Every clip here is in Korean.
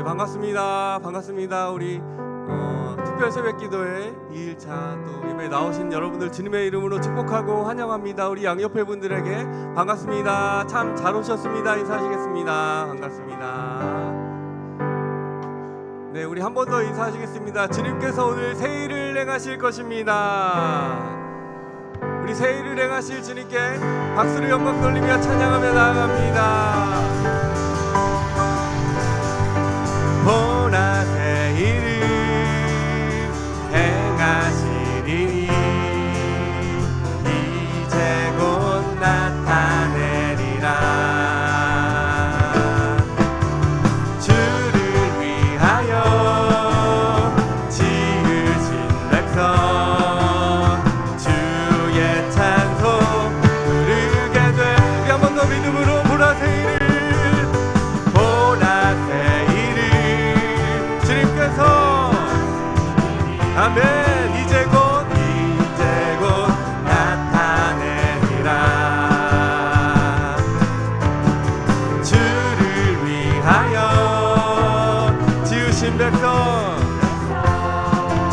반갑습니다. 반갑습니다. 우리 특별 새벽 기도회 2일차 또 예배에 나오신 여러분들 주님의 이름으로 축복하고 환영합니다. 우리 양옆에 분들에게 반갑습니다. 참 잘 오셨습니다. 인사하시겠습니다. 반갑습니다. 네, 우리 한 번 더 인사하시겠습니다. 주님께서 오늘 새 일을 행하실 것입니다. 우리 새 일을 행하실 주님께 박수로 영광 돌리며 찬양하며 나아갑니다. 보라 새 일을 행하시리니 이제 곧 나타내리라. 주를 위하여 지으신 백성 주의 찬송 부르게 돼. 우리 한 번 더 믿음으로 보라 새 일을 아멘. 이제 곧 나타내리라. 주를 위하여 지으신 백성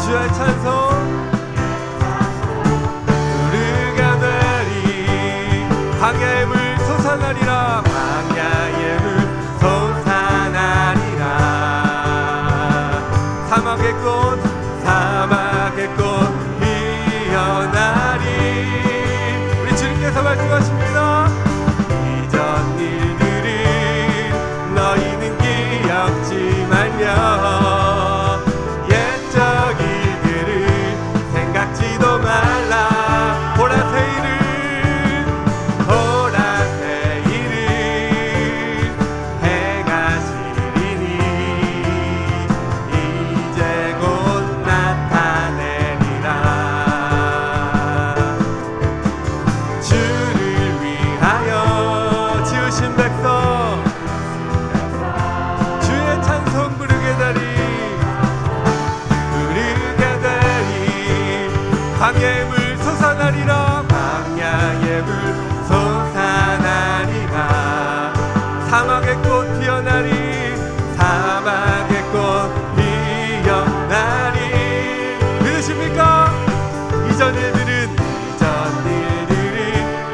주의 찬송 부르게 되리. 광야의 물 솟아나리라. 광야의 물 솟아나리라. 사막의 꽃 피어나리. 우리 주님께서 말씀하십니다. 이전 일들을 너희는 기억지 말며 옛적 일들을 생각지도 말라. 보라 새 일을 행하시리니 이제 곧 광야의 물 솟아나리라. 광야의 물 솟아나리라. 사막의 꽃 피어나리. 사막의 꽃 피어나리. 믿으십니까? 이전 일들을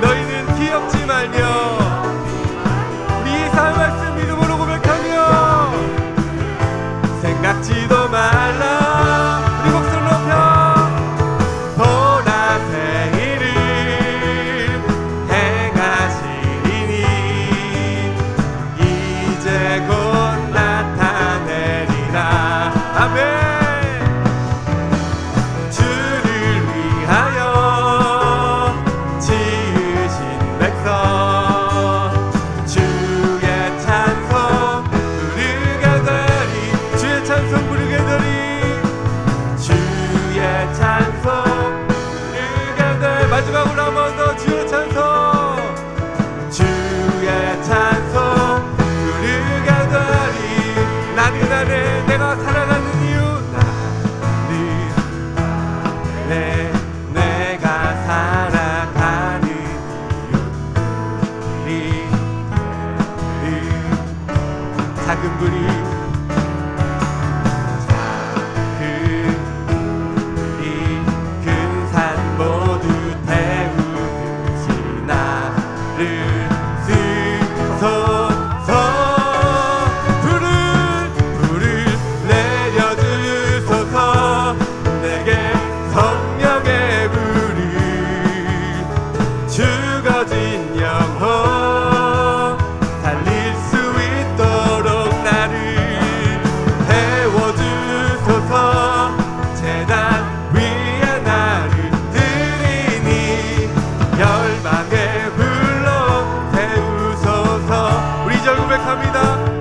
너희는 기억지 말며 우리 이사의 말씀 믿음으로 고백하며 생각지도 말라. 우리 목소리 높여 마지막으로 한 번 더 주의 찬송 부르게 되리. 나는 내가 살아가는 이유 내가 살아가는 이유 작은 불이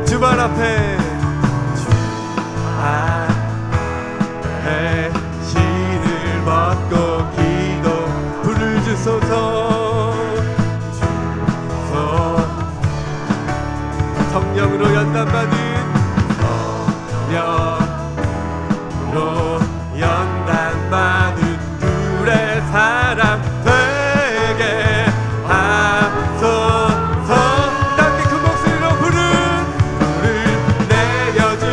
주발 앞에 신을 벗고 기도 불을 주소서. 성령으로 연단받은 둘의 사람 되게 하소서. 땅에 큰 목소리로 불을 내려주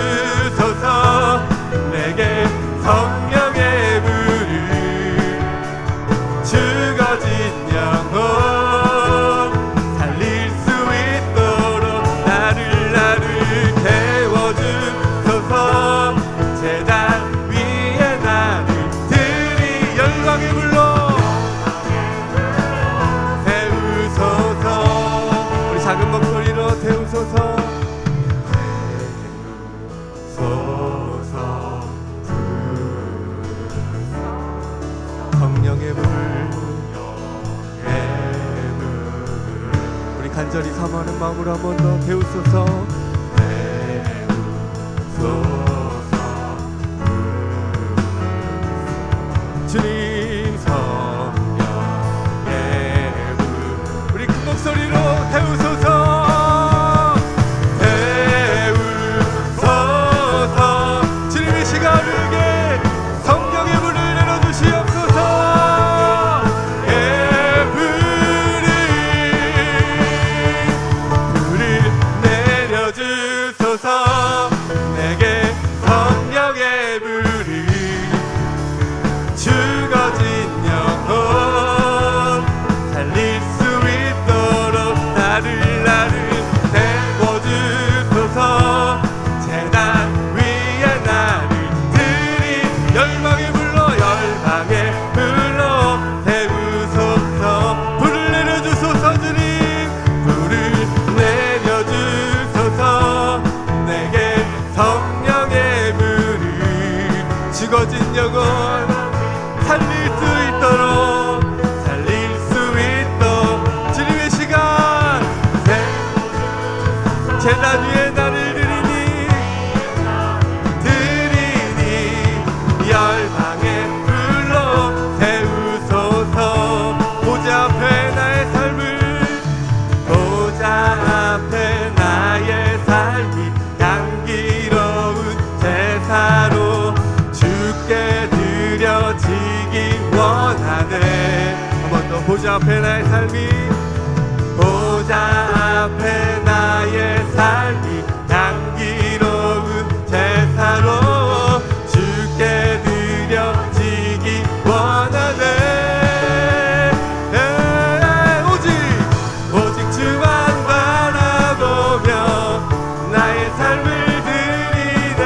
간절히 사모하는 마음으로 한 번 더 배우소서. 주님 성령의 불 우리 큰 목소리로 태우소서. 태우소서. 주님의 시간을 위해 성령의 불을 내려주시옵소서. 불을 내려주소서. 내게 성령의 불을 죽어진 영혼 살릴 수 있도록 나를 세워주소서. 재단 위에 나를 드린 열방의 불로 태우소서. 불을 내려주소서. 주님 불을 내려주소서. 내게 성령의 불을 죽어진 영혼 살릴 수 있도록 주님의 시간 제단 위에 나를 드리니 열방의 불로 태우소서. 보좌 앞에 나의 삶이 향기로운 제사로 주께 드려지기 원하네. 한 번 더. 보좌 앞에 나의 삶이 향기로운 제사로 주께 드려지기 원하네. 오직 주만 바라보며 나의 삶을 드리네.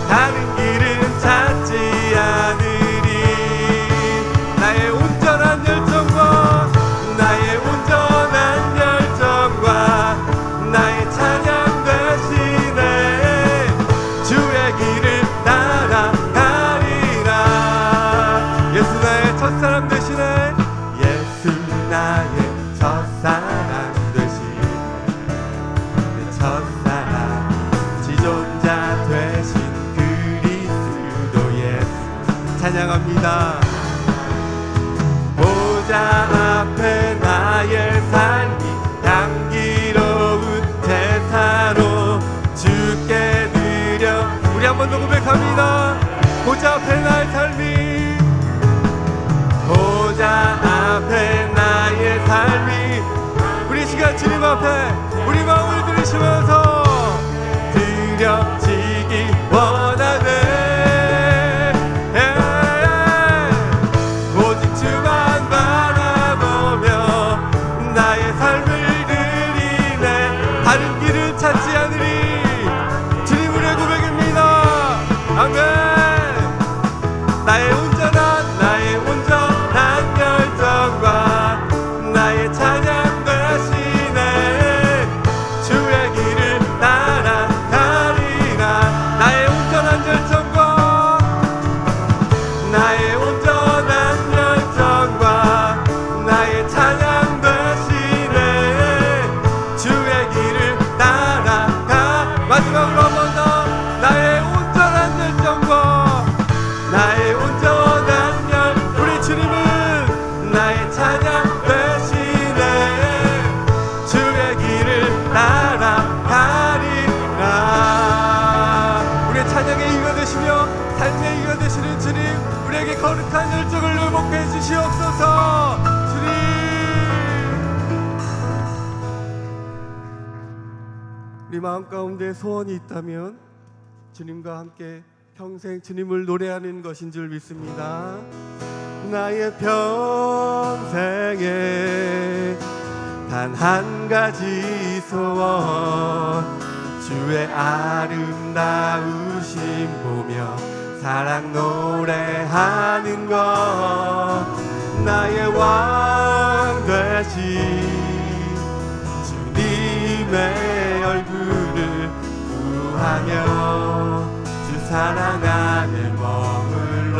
다른 길은 찾지 않으리. 나의 온전한 열정과 나의 찬양 되시네. 주의 길을 따라가리라. 예수 나의 첫사랑 되시네. 예수 나의 첫사랑 되시네. 내 첫사랑 지존자 되신 그리스도 예수 찬양합니다. 보좌 앞에 나의 삶이 향기로운 제사로 주께 드려. 우리 한 번 더 고백합니다. 보좌 앞에 나의 삶이 우리 시간 주님 앞에 우리 마음을 들으시면서 드려지기 원하네. 오직 주만 바라보며 나의 삶을 드리네. 다른 길을 찾지 않으리. 주님의 고백입니다. 아멘. 나의 온전한 열정과 나의 찬양 되시네. 주의 길을 따라가리라. 나의 온전한 열정과 나의 찬양 되시네. 주의 길을 따라가. 마지막으로 한 번 더. 나의 온전한 열정과 우리 주님은 나의 찬양 되시네. 주의 길을 따라가리라. 우리의 찬양의 이유가 되시며 삶의 이유가 되시는 주님, 우리에게 거룩한 열정을 회복해 주시옵소서. 주님, 우리 마음 가운데 소원이 있다면 주님과 함께 평생 주님을 노래하는 것인 줄 믿습니다. 나의 평생에 단 한 가지 소원, 주의 아름다우심 보며 사랑 노래하는 것. 나의 왕 되신 주님의 얼굴을 구하며 주 사랑 안에 머물러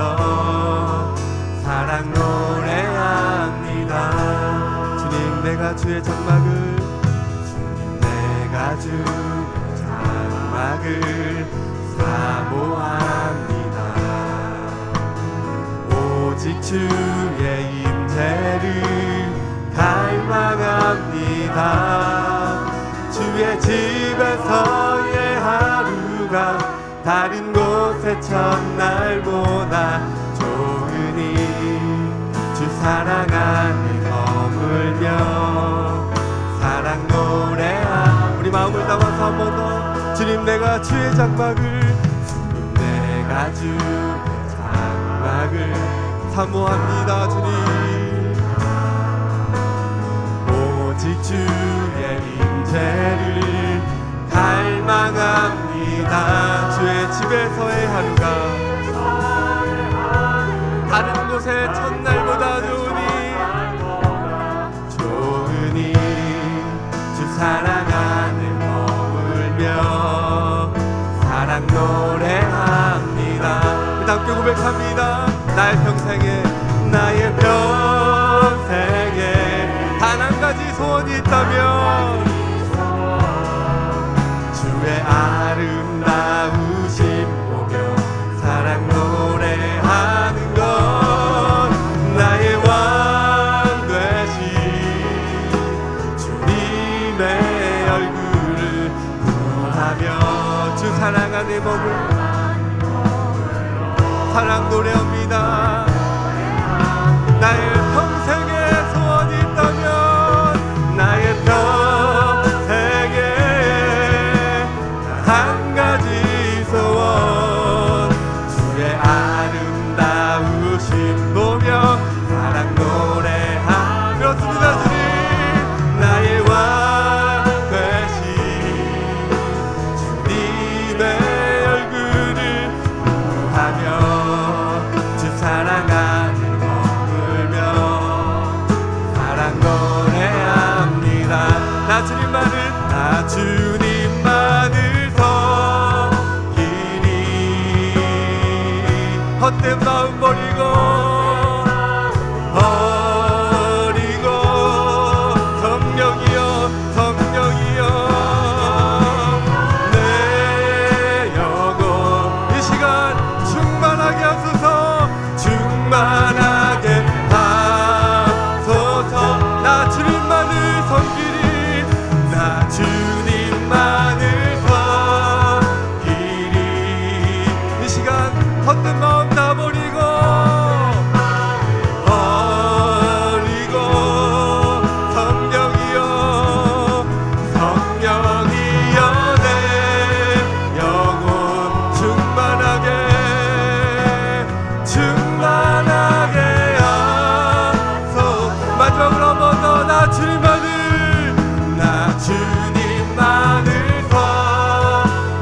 사랑 노래합니다. 주님, 내가 합니다. 주의 장막을 주님 내가 주의 장막을 사모합니다. 오직 주의 임재를 갈망합니다. 주의 집에서의 하루가 다른 곳의 첫날보다 좋으니 주 사랑 안에 머물며 사랑 노래하. 우리 마음을 담아서 한 번 더. 주님 내가 주의 장막을 주님 내가 주의 장막을 사모합니다. 주님 오직 주의 임재를 갈망합니다. 주의 집에서의 하루가 다른 곳의 첫날보다 좋으니 주 사랑 안에 머물며 사랑 노래합니다. 우리 함께 고백합니다. 나의 평생에 단 한 가지 소원이 있다면 주의 아름다우심 보며 사랑 노래하는 것. 나의 왕 되신 주님의 얼굴을 구하며 주 사랑 안에 머물 사랑 노래합니다. 나의 평생의 소원이 있다면 나의 평생에 한 가지 소원 주의 아름다우심 보며 사랑 노래하. 그렇습니다. 주님 나의 왕 되신 주님의 얼굴을 구하며 주 사랑 안에 머물며 사랑 노래합니다. 나 주님만을 섬기니 헛된 마음 버리고 성령이여 내 영혼 이 시간 충만하게 하소서. 충만하게 하소서. 나 주님만을 섬기니 나 주님만을 섬기니 이 시간 헛된 마음 다 버리고 성령이여 내 영혼 충만하게 하소. 마지막으로 한 번 더. 나 주님만을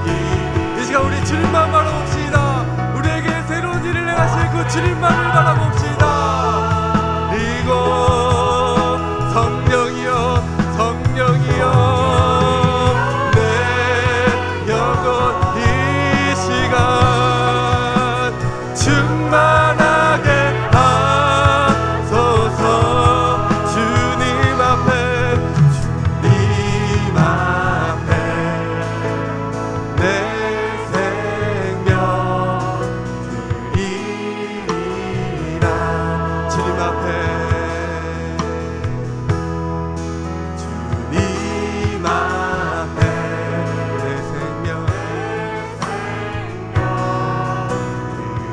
섬기니 이 시간 우리 주님만 바라봅시다. 우리에게 새로운 일을 행하실 그 주님만을 바라봅시다. 그리고 성령이여 내 영혼 이 시간 충만하게 하소서. 주님 앞에 내 생명 드리리라. 주님 앞에 내 생명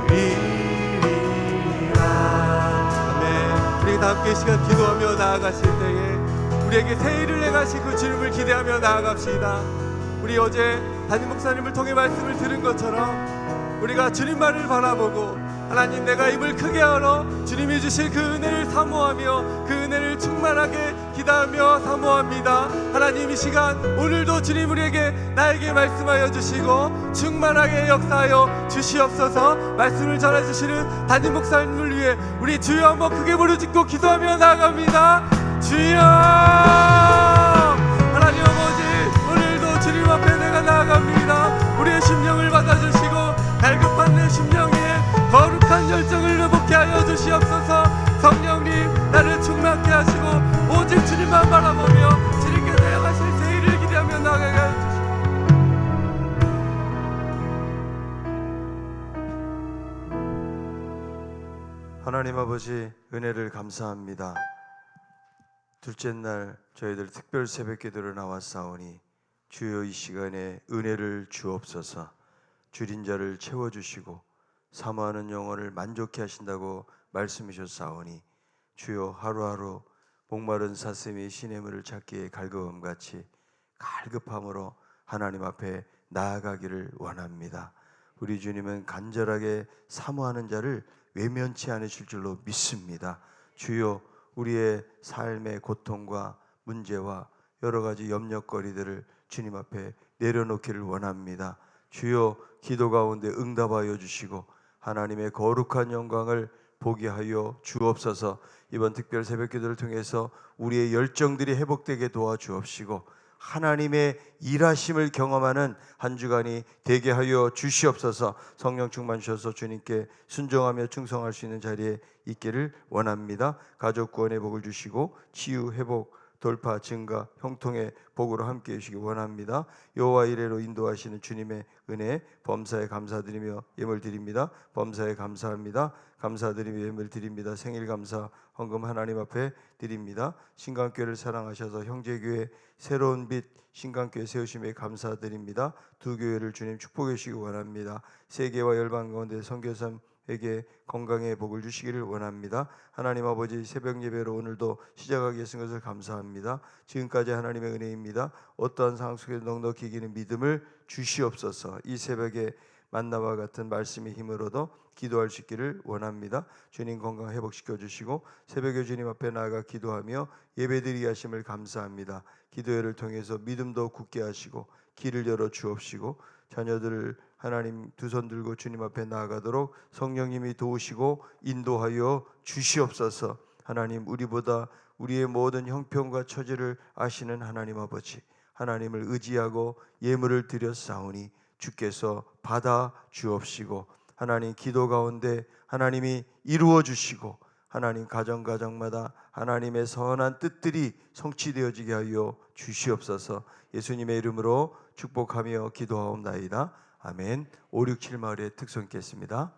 드리리라. 아멘. 우리 다 함께 이 시간 기도하며 나아가실 때에 우리에게 새 일을 행하신 그 주님을 기대하며 나아갑시다. 우리 어제 담임 목사님을 통해 말씀을 들은 것처럼 우리가 주님만을 바라보고 하나님 내가 입을 크게 열어 주님이 주실 그 은혜를 사모하며 그 은혜를 충만하게 기대하며 사모합니다. 하나님 이 시간 오늘도 주님 우리에게 나에게 말씀하여 주시고 충만하게 역사하여 주시옵소서. 말씀을 전해주시는 담임 목사님을 위해 우리 주여 한번 크게 부르짖고 기도하며 나아갑니다. 주여 하나님 아버지 오늘도 주님 앞에 내가 나아갑니다. 우리의 심령을 받아주시고 갈급한 내 심령에 거룩한 열정을 회복케 하여 주시옵소서. 성령님 나를 충만케 하시고 오직 주님만 바라보고 하나님 아버지, 은혜를 감사합니다. 둘째 날 저희들 특별 새벽 기도로 나왔사오니 주여 이 시간에 은혜를 주옵소서. 줄인 자를 채워주시고 사모하는 영혼을 만족케 하신다고 말씀하셨사오니 주여 하루하루 목마른 사슴이 시냇물을 찾기에 갈급함같이 갈급함으로 하나님 앞에 나아가기를 원합니다. 우리 주님은 간절하게 사모하는 자를 외면치 않으실 줄로 믿습니다. 주여, 우리의 삶의 고통과 문제와 여러 가지 염려거리들을 주님 앞에 내려놓기를 원합니다. 주여, 기도 가운데 응답하여 주시고 하나님의 거룩한 영광을 보게 하여 주옵소서. 이번 특별 새벽 기도를 통해서 우리의 열정들이 회복되게 도와주옵시고 하나님의 일하심을 경험하는 한 주간이 되게 하여 주시옵소서. 성령 충만 주셔서 주님께 순종하며 충성할 수 있는 자리에 있기를 원합니다. 가족 구원의 복을 주시고 치유, 회복, 돌파, 증가, 형통의 복으로 함께 해주시기 원합니다. 여호와 이레로 인도하시는 주님의 은혜 범사에 감사드리며 예물 드립니다. 범사에 감사합니다. 감사드리며 예물 드립니다. 생일 감사 헌금 하나님 앞에 드립니다. 신강교회를 사랑하셔서 형제교회 새로운 빛 신강교회 세우심에 감사드립니다. 두 교회를 주님 축복해 주시기 원합니다. 세계와 열방 가운데 선교사에게 건강의 복을 주시기를 원합니다. 하나님 아버지, 새벽 예배로 오늘도 시작하게 하신 것을 감사합니다. 지금까지 하나님의 은혜입니다. 어떠한 상황 속에 넉넉히 이기는 믿음을 주시옵소서. 이 새벽에 만나와 같은 말씀의 힘으로도 기도할 수 있기를 원합니다. 주님 건강 회복시켜 주시고 새벽에 주님 앞에 나아가 기도하며 예배드리게 하심을 감사합니다. 기도회를 통해서 믿음도 굳게 하시고 길을 열어 주옵시고 자녀들을 하나님 두 손 들고 주님 앞에 나아가도록 성령님이 도우시고 인도하여 주시옵소서. 하나님, 우리보다 우리의 모든 형편과 처지를 아시는 하나님 아버지, 하나님을 의지하고 예물을 드렸사오니 주께서 받아 주옵시고 하나님 기도 가운데 하나님이 이루어 주시고 하나님 가정마다 하나님의 선한 뜻들이 성취되어지게 하여 주시옵소서. 예수님의 이름으로 축복하며 기도하옵나이다. 아멘. 5, 6, 7 마을의 특성 있겠습니다.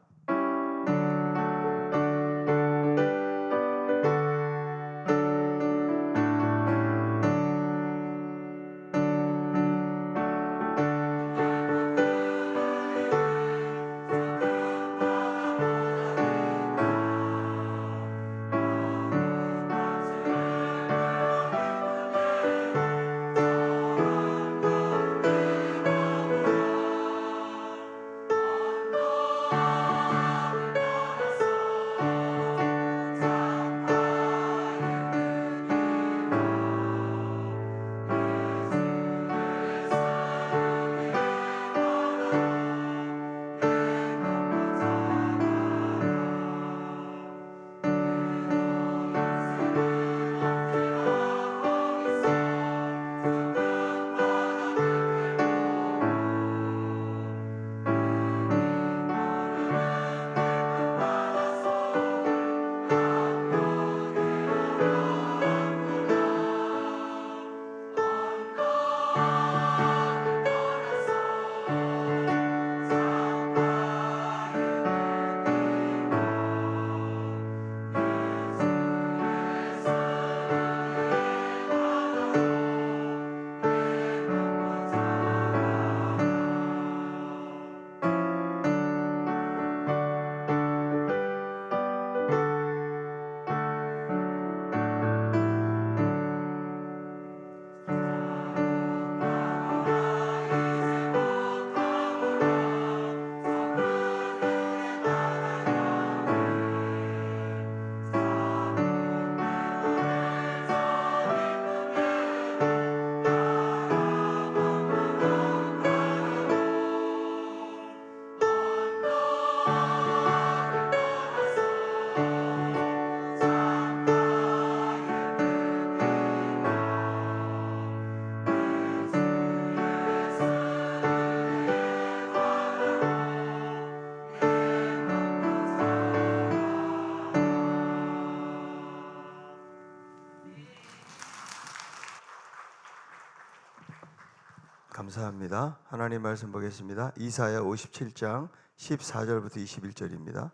감사합니다. 하나님 말씀 보겠습니다. 이사야 57장 14절부터 21절입니다.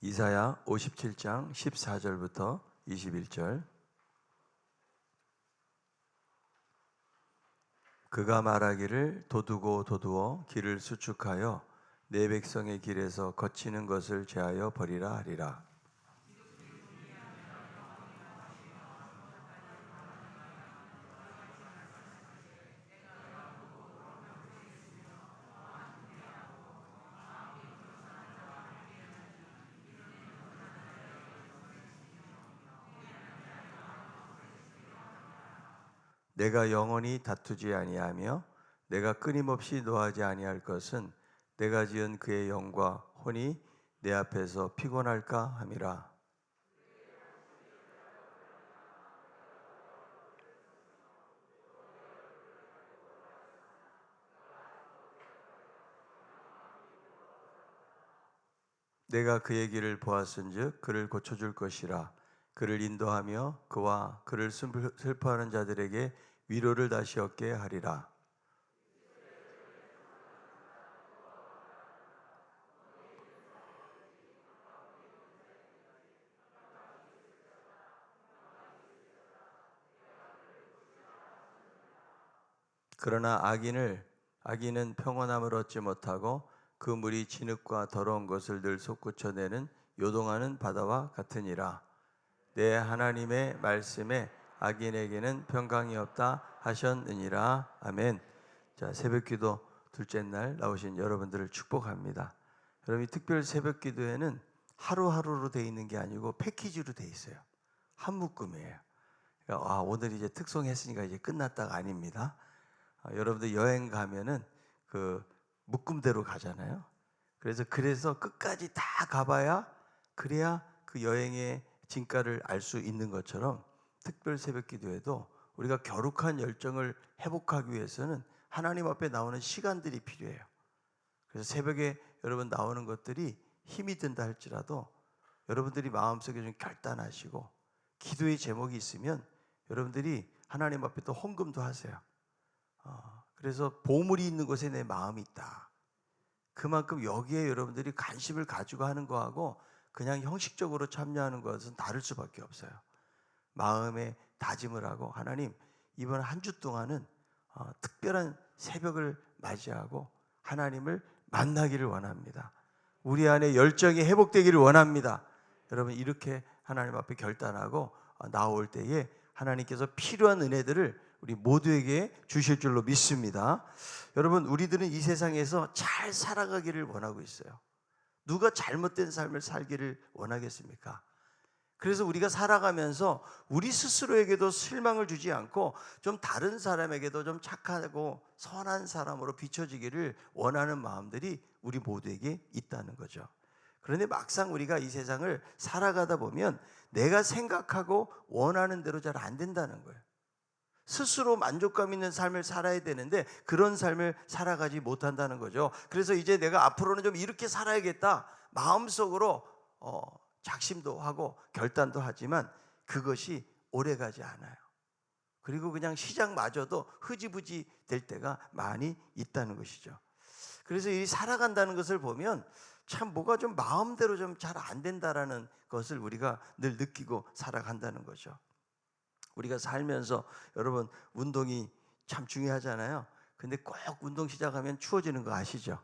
이사야 57장 14절부터 21절. 그가 말하기를 도두고 도두어 길을 수축하여 내 백성의 길에서 거치는 것을 제하여 버리라 하리라. 내가 영원히 다투지 아니하며 내가 끊임없이 노하지 아니할 것은 내가 지은 그의 영과 혼이 내 앞에서 피곤할까 함이라. 내가 그의 길을 보았은즉 그를 고쳐줄 것이라. 그를 인도하며 그와 그를 슬퍼하는 자들에게 위로를 다시 얻게 하리라. 그러나 악인은 평온함을 얻지 못하고 그 물이 진흙과 더러운 것을 늘 솟구쳐내는 요동하는 바다와 같으니라. 내 하나님의 말씀에 악인에게는 평강이 없다 하셨느니라. 아멘. 자, 새벽기도 둘째 날 나오신 여러분들을 축복합니다. 여러분, 이 특별 새벽기도에는 하루하루로 돼 있는 게 아니고 패키지로 돼 있어요. 한 묶음이에요. 그러니까 오늘 이제 특송했으니까 이제 끝났다가 아닙니다. 여러분들 여행 가면은 그 묶음대로 가잖아요. 그래서 끝까지 다 가봐야 그래야 그 여행의 진가를 알 수 있는 것처럼 특별 새벽기도에도 우리가 겨룩한 열정을 회복하기 위해서는 하나님 앞에 나오는 시간들이 필요해요. 그래서 새벽에 여러분 나오는 것들이 힘이 든다 할지라도 여러분들이 마음속에 좀 결단하시고 기도의 제목이 있으면 여러분들이 하나님 앞에 또 헌금도 하세요. 그래서 보물이 있는 곳에 내 마음이 있다. 그만큼 여기에 여러분들이 관심을 가지고 하는 거하고 그냥 형식적으로 참여하는 것은 다를 수밖에 없어요. 마음에 다짐을 하고 하나님, 이번 한 주 동안은 특별한 새벽을 맞이하고 하나님을 만나기를 원합니다. 우리 안에 열정이 회복되기를 원합니다. 여러분, 이렇게 하나님 앞에 결단하고 나올 때에 하나님께서 필요한 은혜들을 우리 모두에게 주실 줄로 믿습니다. 여러분, 우리들은 이 세상에서 잘 살아가기를 원하고 있어요. 누가 잘못된 삶을 살기를 원하겠습니까? 그래서 우리가 살아가면서 우리 스스로에게도 실망을 주지 않고 좀 다른 사람에게도 좀 착하고 선한 사람으로 비춰지기를 원하는 마음들이 우리 모두에게 있다는 거죠. 그런데 막상 우리가 이 세상을 살아가다 보면 내가 생각하고 원하는 대로 잘 안 된다는 거예요. 스스로 만족감 있는 삶을 살아야 되는데 그런 삶을 살아가지 못한다는 거죠. 그래서 이제 내가 앞으로는 좀 이렇게 살아야겠다 마음속으로 작심도 하고 결단도 하지만 그것이 오래가지 않아요. 그리고 그냥 시작마저도 흐지부지 될 때가 많이 있다는 것이죠. 그래서 이 살아간다는 것을 보면 참 뭐가 좀 마음대로 좀 잘 안 된다라는 것을 우리가 늘 느끼고 살아간다는 거죠. 우리가 살면서 여러분 운동이 참 중요하잖아요. 근데 꼭 운동 시작하면 추워지는 거 아시죠?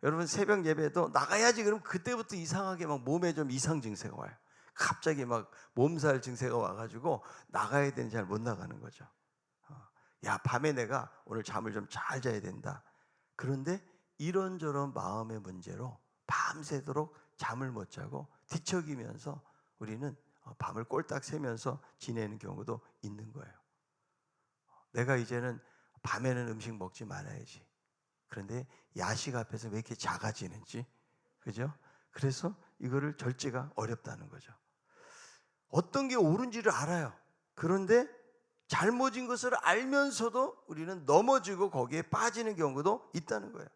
여러분 새벽 예배도 나가야지 그럼 그때부터 이상하게 막 몸에 좀 이상 증세가 와요. 갑자기 막 몸살 증세가 와가지고 나가야 되는지 잘 못 나가는 거죠. 야, 밤에 내가 오늘 잠을 좀 잘 자야 된다. 그런데 이런저런 마음의 문제로 밤새도록 잠을 못 자고 뒤척이면서 우리는 밤을 꼴딱 새면서 지내는 경우도 있는 거예요. 내가 이제는 밤에는 음식 먹지 말아야지. 그런데 야식 앞에서 왜 이렇게 작아지는지, 그죠? 그래서 이거를 절제가 어렵다는 거죠. 어떤 게 옳은지를 알아요. 그런데 잘못인 것을 알면서도 우리는 넘어지고 거기에 빠지는 경우도 있다는 거예요.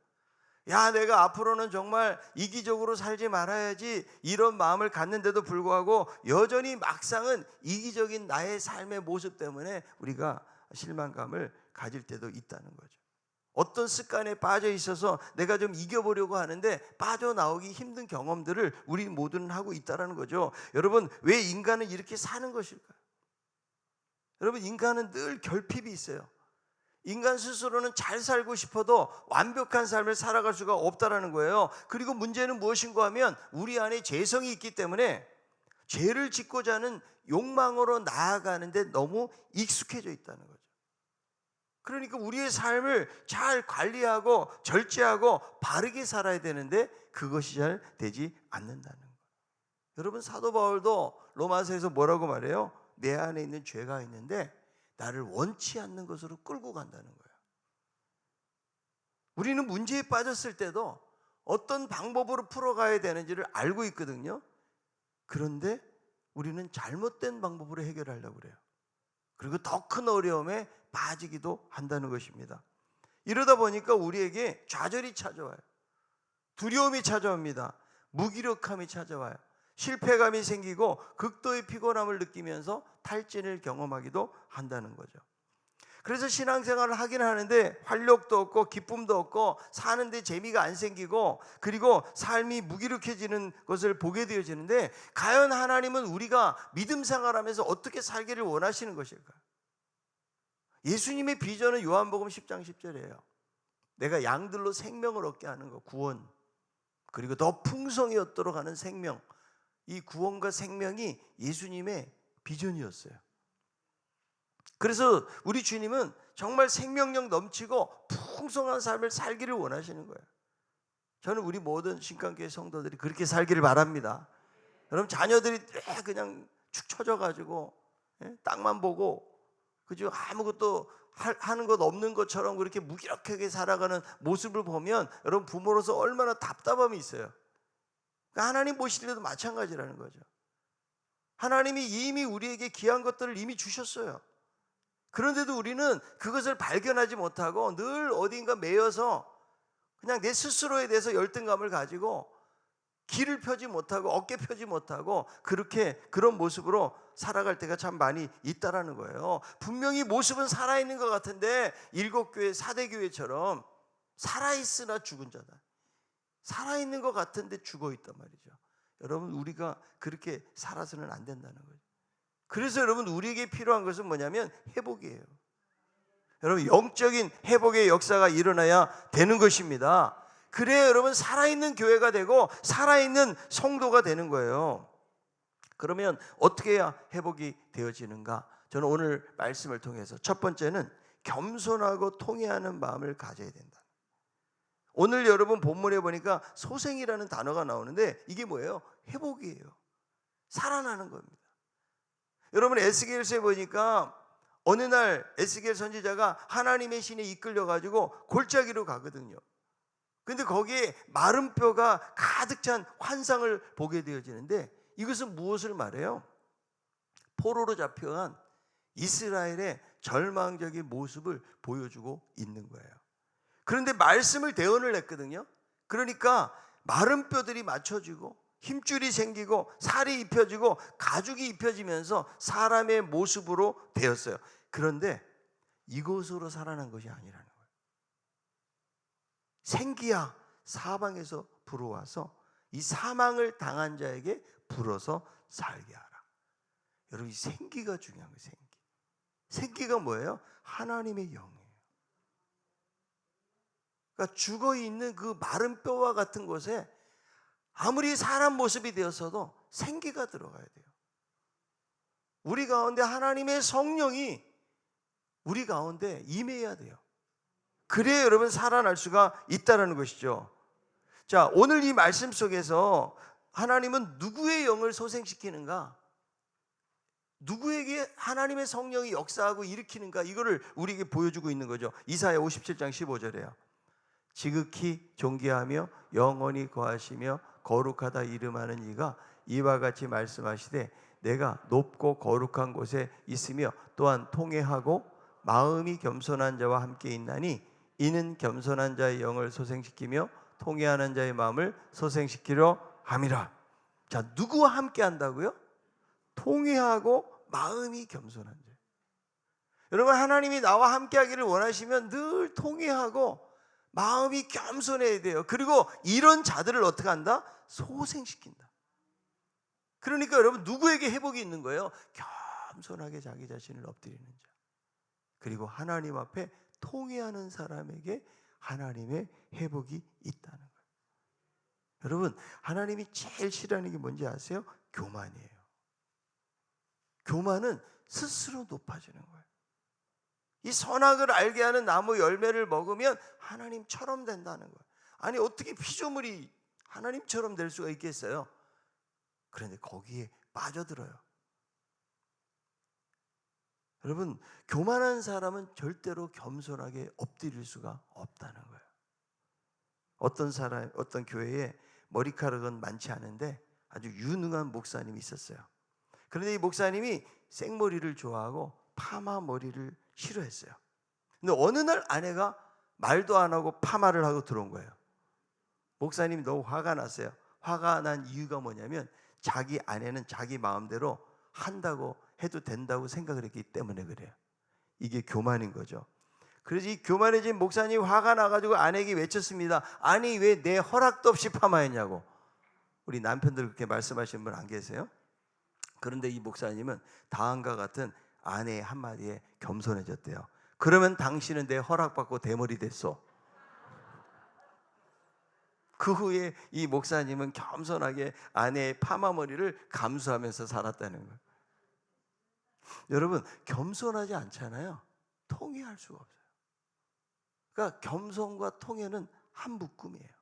야, 내가 앞으로는 정말 이기적으로 살지 말아야지 이런 마음을 갖는데도 불구하고 여전히 막상은 이기적인 나의 삶의 모습 때문에 우리가 실망감을 가질 때도 있다는 거죠. 어떤 습관에 빠져 있어서 내가 좀 이겨보려고 하는데 빠져나오기 힘든 경험들을 우리 모두는 하고 있다는 거죠. 여러분, 왜 인간은 이렇게 사는 것일까요? 여러분, 인간은 늘 결핍이 있어요. 인간 스스로는 잘 살고 싶어도 완벽한 삶을 살아갈 수가 없다는 거예요. 그리고 문제는 무엇인가 하면 우리 안에 죄성이 있기 때문에 죄를 짓고자 하는 욕망으로 나아가는데 너무 익숙해져 있다는 거죠. 그러니까 우리의 삶을 잘 관리하고 절제하고 바르게 살아야 되는데 그것이 잘 되지 않는다는 거예요. 여러분, 사도 바울도 로마서에서 뭐라고 말해요? 내 안에 있는 죄가 있는데 나를 원치 않는 것으로 끌고 간다는 거예요. 우리는 문제에 빠졌을 때도 어떤 방법으로 풀어가야 되는지를 알고 있거든요. 그런데 우리는 잘못된 방법으로 해결하려고 그래요. 그리고 더 큰 어려움에 빠지기도 한다는 것입니다. 이러다 보니까 우리에게 좌절이 찾아와요. 두려움이 찾아옵니다. 무기력함이 찾아와요. 실패감이 생기고 극도의 피곤함을 느끼면서 탈진을 경험하기도 한다는 거죠. 그래서 신앙생활을 하긴 하는데 활력도 없고 기쁨도 없고 사는데 재미가 안 생기고 그리고 삶이 무기력해지는 것을 보게 되어지는데 과연 하나님은 우리가 믿음 생활하면서 어떻게 살기를 원하시는 것일까요? 예수님의 비전은 요한복음 10장 10절이에요. 내가 양들로 생명을 얻게 하는 것, 구원, 그리고 더 풍성히 얻도록 하는 생명. 이 구원과 생명이 예수님의 비전이었어요. 그래서 우리 주님은 정말 생명력 넘치고 풍성한 삶을 살기를 원하시는 거예요. 저는 우리 모든 신강교회 성도들이 그렇게 살기를 바랍니다. 여러분, 자녀들이 그냥 축 처져가지고 땅만 보고 그죠? 아무것도 하는 것 없는 것처럼 그렇게 무기력하게 살아가는 모습을 보면 여러분, 부모로서 얼마나 답답함이 있어요. 그러니까 하나님 보실 때도 마찬가지라는 거죠. 하나님이 이미 우리에게 귀한 것들을 이미 주셨어요. 그런데도 우리는 그것을 발견하지 못하고 늘 어딘가 매여서 그냥 내 스스로에 대해서 열등감을 가지고 길을 펴지 못하고 어깨 펴지 못하고 그런 모습으로 살아갈 때가 참 많이 있다라는 거예요. 분명히 모습은 살아있는 것 같은데 일곱 교회, 사대 교회처럼 살아있으나 죽은 자다. 살아있는 것 같은데 죽어있단 말이죠. 여러분, 우리가 그렇게 살아서는 안 된다는 거죠. 그래서 여러분, 우리에게 필요한 것은 뭐냐면 회복이에요. 여러분, 영적인 회복의 역사가 일어나야 되는 것입니다. 그래야 여러분, 살아있는 교회가 되고 살아있는 성도가 되는 거예요. 그러면 어떻게 해야 회복이 되어지는가? 저는 오늘 말씀을 통해서 첫 번째는 겸손하고 통회하는 마음을 가져야 된다. 오늘 여러분 본문에 보니까 소생이라는 단어가 나오는데 이게 뭐예요? 회복이에요. 살아나는 겁니다. 여러분, 에스겔서에 보니까 어느 날 에스겔 선지자가 하나님의 신에 이끌려가지고 골짜기로 가거든요. 근데 거기에 마른 뼈가 가득 찬 환상을 보게 되어지는데 이것은 무엇을 말해요? 포로로 잡혀간 이스라엘의 절망적인 모습을 보여주고 있는 거예요. 그런데 말씀을 대언을 했거든요. 그러니까 마른 뼈들이 맞춰지고 힘줄이 생기고 살이 입혀지고 가죽이 입혀지면서 사람의 모습으로 되었어요. 그런데 이것으로 살아난 것이 아니라는 거예요. 생기야 사방에서 불어와서 이 사망을 당한 자에게 불어서 살게 하라. 여러분, 이 생기가 중요한 거예요. 생기가 뭐예요? 하나님의 영이에요. 그러니까 죽어있는 그 마른 뼈와 같은 곳에 아무리 사람 모습이 되었어도 생기가 들어가야 돼요. 우리 가운데 하나님의 성령이 우리 가운데 임해야 돼요. 그래야 여러분 살아날 수가 있다는 것이죠. 자, 오늘 이 말씀 속에서 하나님은 누구의 영을 소생시키는가? 누구에게 하나님의 성령이 역사하고 일으키는가? 이거를 우리에게 보여주고 있는 거죠. 이사야 57장 15절에요. 지극히 존귀하며 영원히 거하시며 거룩하다 이름하는 이가 이와 같이 말씀하시되 내가 높고 거룩한 곳에 있으며 또한 통회하고 마음이 겸손한 자와 함께 있나니 이는 겸손한 자의 영을 소생시키며 통회하는 자의 마음을 소생시키려 함이라. 자, 누구와 함께 한다고요? 통회하고 마음이 겸손한 자. 여러분, 하나님이 나와 함께 하기를 원하시면 늘 통회하고 마음이 겸손해야 돼요. 그리고 이런 자들을 어떻게 한다? 소생시킨다. 그러니까 여러분, 누구에게 회복이 있는 거예요? 겸손하게 자기 자신을 엎드리는 자, 그리고 하나님 앞에 통회하는 사람에게 하나님의 회복이 있다는 거예요. 여러분, 하나님이 제일 싫어하는 게 뭔지 아세요? 교만이에요. 교만은 스스로 높아지는 거예요. 이 선악을 알게 하는 나무 열매를 먹으면 하나님처럼 된다는 거예요. 아니, 어떻게 피조물이 하나님처럼 될 수가 있겠어요? 그런데 거기에 빠져들어요. 여러분, 교만한 사람은 절대로 겸손하게 엎드릴 수가 없다는 거예요. 어떤 교회에 머리카락은 많지 않은데 아주 유능한 목사님이 있었어요. 그런데 이 목사님이 생머리를 좋아하고 파마 머리를 싫어했어요. 근데 어느 날 아내가 말도 안 하고 파마를 하고 들어온 거예요. 목사님이 너무 화가 났어요. 화가 난 이유가 뭐냐면 자기 아내는 자기 마음대로 한다고 해도 된다고 생각을 했기 때문에 그래요. 이게 교만인 거죠. 그래서 이 교만해진 목사님이 화가 나가지고 아내에게 외쳤습니다. 아니, 왜 내 허락도 없이 파마했냐고. 우리 남편들 그렇게 말씀하시는 분 안 계세요? 그런데 이 목사님은 다음과 같은 아내의 한마디에 겸손해졌대요. 그러면 당신은 내 허락받고 대머리 됐어. 그 후에 이 목사님은 겸손하게 아내의 파마머리를 감수하면서 살았다는 거예요. 여러분, 겸손하지 않잖아요. 통회할 수가 없어요. 그러니까 겸손과 통회는 한 묶음이에요.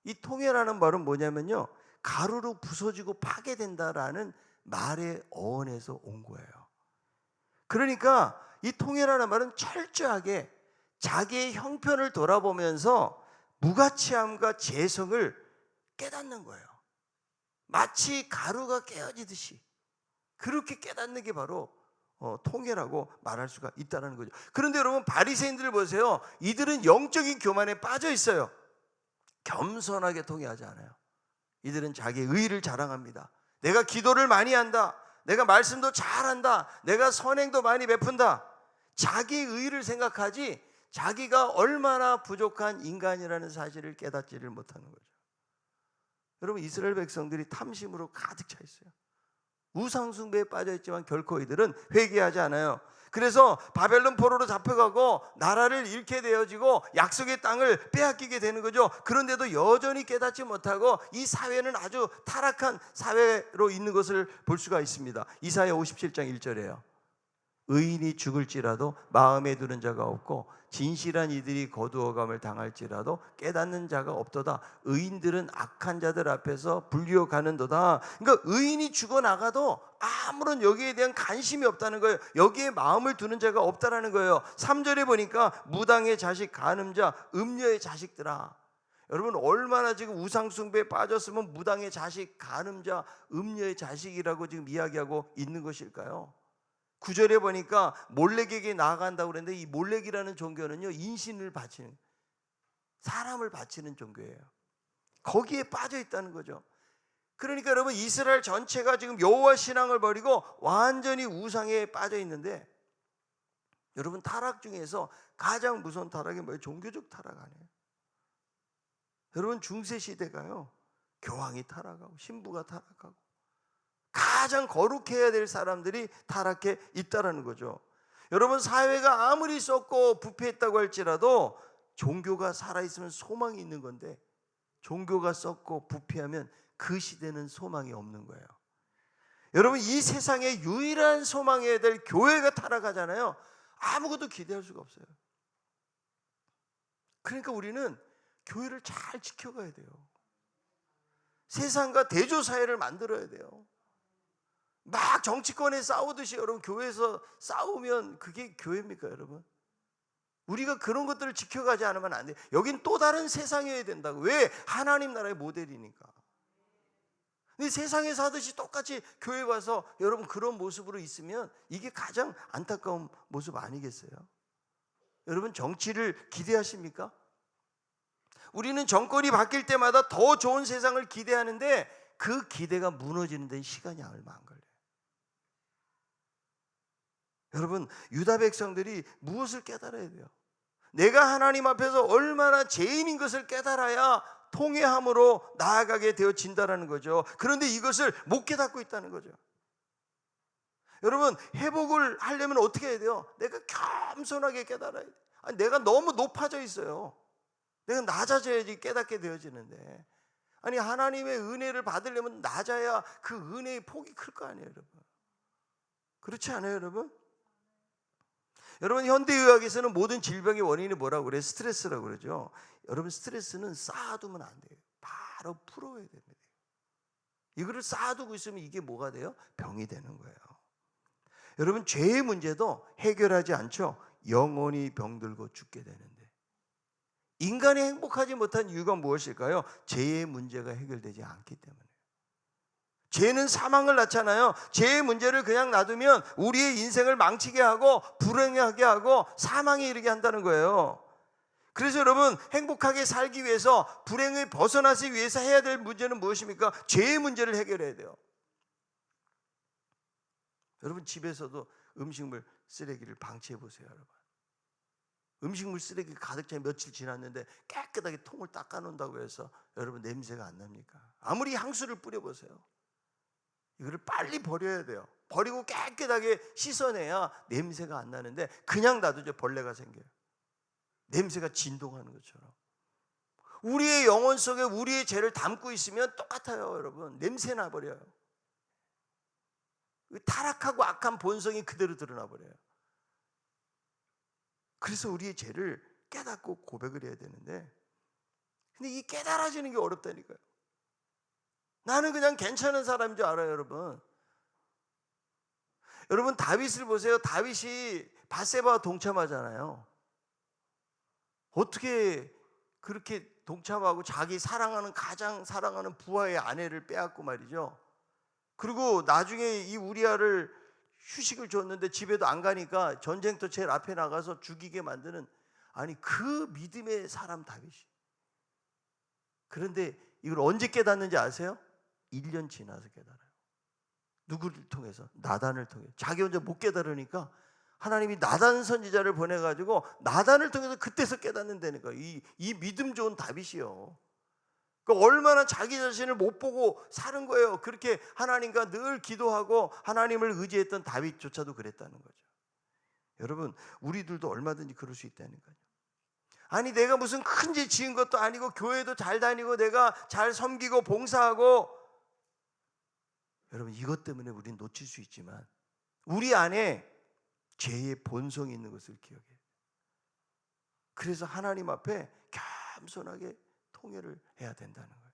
이 통회라는 말은 뭐냐면요, 가루로 부서지고 파괴된다라는 말의 어원에서 온 거예요. 그러니까 이 통회라는 말은 철저하게 자기의 형편을 돌아보면서 무가치함과 재성을 깨닫는 거예요. 마치 가루가 깨어지듯이 그렇게 깨닫는 게 바로 통회라고 말할 수가 있다는 거죠. 그런데 여러분, 바리새인들을 보세요. 이들은 영적인 교만에 빠져 있어요. 겸손하게 통회하지 않아요. 이들은 자기의 의의를 자랑합니다. 내가 기도를 많이 한다. 내가 말씀도 잘한다. 내가 선행도 많이 베푼다. 자기의 의의를 생각하지 자기가 얼마나 부족한 인간이라는 사실을 깨닫지를 못하는 거죠. 여러분, 이스라엘 백성들이 탐심으로 가득 차 있어요. 우상숭배에 빠져있지만 결코 이들은 회개하지 않아요. 그래서 바벨론 포로로 잡혀가고 나라를 잃게 되어지고 약속의 땅을 빼앗기게 되는 거죠. 그런데도 여전히 깨닫지 못하고 이 사회는 아주 타락한 사회로 있는 것을 볼 수가 있습니다. 이사야 57장 1절이에요. 의인이 죽을지라도 마음에 두는 자가 없고 진실한 이들이 거두어감을 당할지라도 깨닫는 자가 없도다. 의인들은 악한 자들 앞에서 불리어가는도다. 그러니까 의인이 죽어나가도 아무런 여기에 대한 관심이 없다는 거예요. 여기에 마음을 두는 자가 없다라는 거예요. 3절에 보니까 무당의 자식, 간음자, 음녀의 자식들아. 여러분, 얼마나 지금 우상숭배에 빠졌으면 무당의 자식, 간음자, 음녀의 자식이라고 지금 이야기하고 있는 것일까요? 9절에 보니까 몰렉에게 나아간다고 그랬는데 이 몰렉이라는 종교는요, 인신을 바치는, 사람을 바치는 종교예요. 거기에 빠져 있다는 거죠. 그러니까 여러분, 이스라엘 전체가 지금 여호와 신앙을 버리고 완전히 우상에 빠져 있는데, 여러분, 타락 중에서 가장 무서운 타락이 뭐예요? 종교적 타락 아니에요. 여러분, 중세 시대가요, 교황이 타락하고 신부가 타락하고 가장 거룩해야 될 사람들이 타락해 있다라는 거죠. 여러분, 사회가 아무리 썩고 부패했다고 할지라도 종교가 살아있으면 소망이 있는 건데, 종교가 썩고 부패하면 그 시대는 소망이 없는 거예요. 여러분, 이 세상에 유일한 소망해야 될 교회가 타락하잖아요. 아무것도 기대할 수가 없어요. 그러니까 우리는 교회를 잘 지켜가야 돼요. 세상과 대조사회를 만들어야 돼요. 막 정치권에 싸우듯이 여러분, 교회에서 싸우면 그게 교회입니까, 여러분? 우리가 그런 것들을 지켜가지 않으면 안 돼요. 여긴 또 다른 세상이어야 된다고. 왜? 하나님 나라의 모델이니까. 근데 세상에서 하듯이 똑같이 교회 와서 여러분 그런 모습으로 있으면 이게 가장 안타까운 모습 아니겠어요? 여러분, 정치를 기대하십니까? 우리는 정권이 바뀔 때마다 더 좋은 세상을 기대하는데 그 기대가 무너지는 데는 시간이 얼마 안 걸려요. 여러분, 유다 백성들이 무엇을 깨달아야 돼요? 내가 하나님 앞에서 얼마나 죄인인 것을 깨달아야 통회함으로 나아가게 되어진다라는 거죠. 그런데 이것을 못 깨닫고 있다는 거죠. 여러분, 회복을 하려면 어떻게 해야 돼요? 내가 겸손하게 깨달아야 돼요. 아니, 내가 너무 높아져 있어요. 내가 낮아져야지 깨닫게 되어지는데, 아니, 하나님의 은혜를 받으려면 낮아야 그 은혜의 폭이 클 거 아니에요, 여러분. 그렇지 않아요, 여러분? 여러분, 현대의학에서는 모든 질병의 원인이 뭐라고 그래요? 스트레스라고 그러죠. 여러분, 스트레스는 쌓아두면 안 돼요. 바로 풀어야 됩니다. 이거를 쌓아두고 있으면 이게 뭐가 돼요? 병이 되는 거예요. 여러분, 죄의 문제도 해결하지 않죠. 영원히 병들고 죽게 되는데, 인간이 행복하지 못한 이유가 무엇일까요? 죄의 문제가 해결되지 않기 때문에. 죄는 사망을 낳잖아요. 죄의 문제를 그냥 놔두면 우리의 인생을 망치게 하고 불행하게 하고 사망에 이르게 한다는 거예요. 그래서 여러분, 행복하게 살기 위해서, 불행을 벗어나기 위해서 해야 될 문제는 무엇입니까? 죄의 문제를 해결해야 돼요. 여러분, 집에서도 음식물 쓰레기를 방치해 보세요, 여러분. 음식물 쓰레기 가득 차 며칠 지났는데 깨끗하게 통을 닦아 놓는다고 해서 여러분 냄새가 안 납니까? 아무리 향수를 뿌려 보세요. 이거를 빨리 버려야 돼요. 버리고 깨끗하게 씻어내야 냄새가 안 나는데, 그냥 놔두죠. 벌레가 생겨요. 냄새가 진동하는 것처럼. 우리의 영혼 속에 우리의 죄를 담고 있으면 똑같아요, 여러분. 냄새 나버려요. 타락하고 악한 본성이 그대로 드러나 버려요. 그래서 우리의 죄를 깨닫고 고백을 해야 되는데, 근데 이 깨달아지는 게 어렵다니까요. 나는 그냥 괜찮은 사람인 줄 알아요, 여러분. 여러분, 다윗을 보세요. 다윗이 밧세바와 동참하잖아요. 어떻게 그렇게 동참하고 자기 사랑하는, 가장 사랑하는 부하의 아내를 빼앗고 말이죠. 그리고 나중에 이 우리아를 휴식을 줬는데 집에도 안 가니까 전쟁터 제일 앞에 나가서 죽이게 만드는, 아니, 그 믿음의 사람 다윗이. 그런데 이걸 언제 깨닫는지 아세요? 1년 지나서 깨달아요. 누구를 통해서? 나단을 통해. 자기 혼자 못 깨달으니까 하나님이 나단 선지자를 보내가지고 나단을 통해서 그때서 깨닫는다니까. 이 믿음 좋은 다윗이요. 그러니까 얼마나 자기 자신을 못 보고 사는 거예요. 그렇게 하나님과 늘 기도하고 하나님을 의지했던 다윗조차도 그랬다는 거죠. 여러분, 우리들도 얼마든지 그럴 수 있다니까요. 아니, 내가 무슨 큰 죄 지은 것도 아니고 교회도 잘 다니고 내가 잘 섬기고 봉사하고, 여러분, 이것 때문에 우리는 놓칠 수 있지만 우리 안에 죄의 본성이 있는 것을 기억해요. 그래서 하나님 앞에 겸손하게 통회를 해야 된다는 거예요.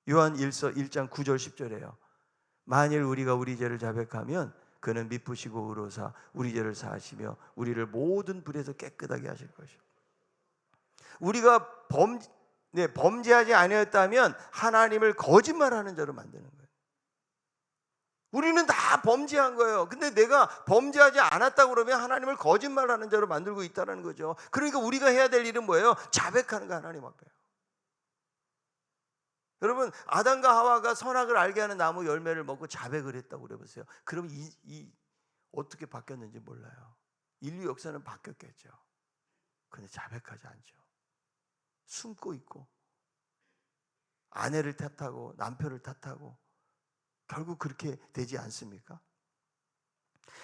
요한 1장 9절 10절에요. 만일 우리가 우리 죄를 자백하면 그는 미쁘시고 의로사 우리 죄를 사하시며 우리를 모든 불에서 깨끗하게 하실 것이요. 우리가 범죄하지 아니었다면 하나님을 거짓말하는 자로 만드는 거예요. 우리는 다 범죄한 거예요. 근데 내가 범죄하지 않았다고 그러면 하나님을 거짓말하는 자로 만들고 있다는 거죠. 그러니까 우리가 해야 될 일은 뭐예요? 자백하는 거, 하나님 앞에. 여러분, 아담과 하와가 선악을 알게 하는 나무 열매를 먹고 자백을 했다고 그래보세요. 그럼 어떻게 바뀌었는지 몰라요. 인류 역사는 바뀌었겠죠. 근데 자백하지 않죠. 숨고 있고 아내를 탓하고 남편을 탓하고 결국 그렇게 되지 않습니까?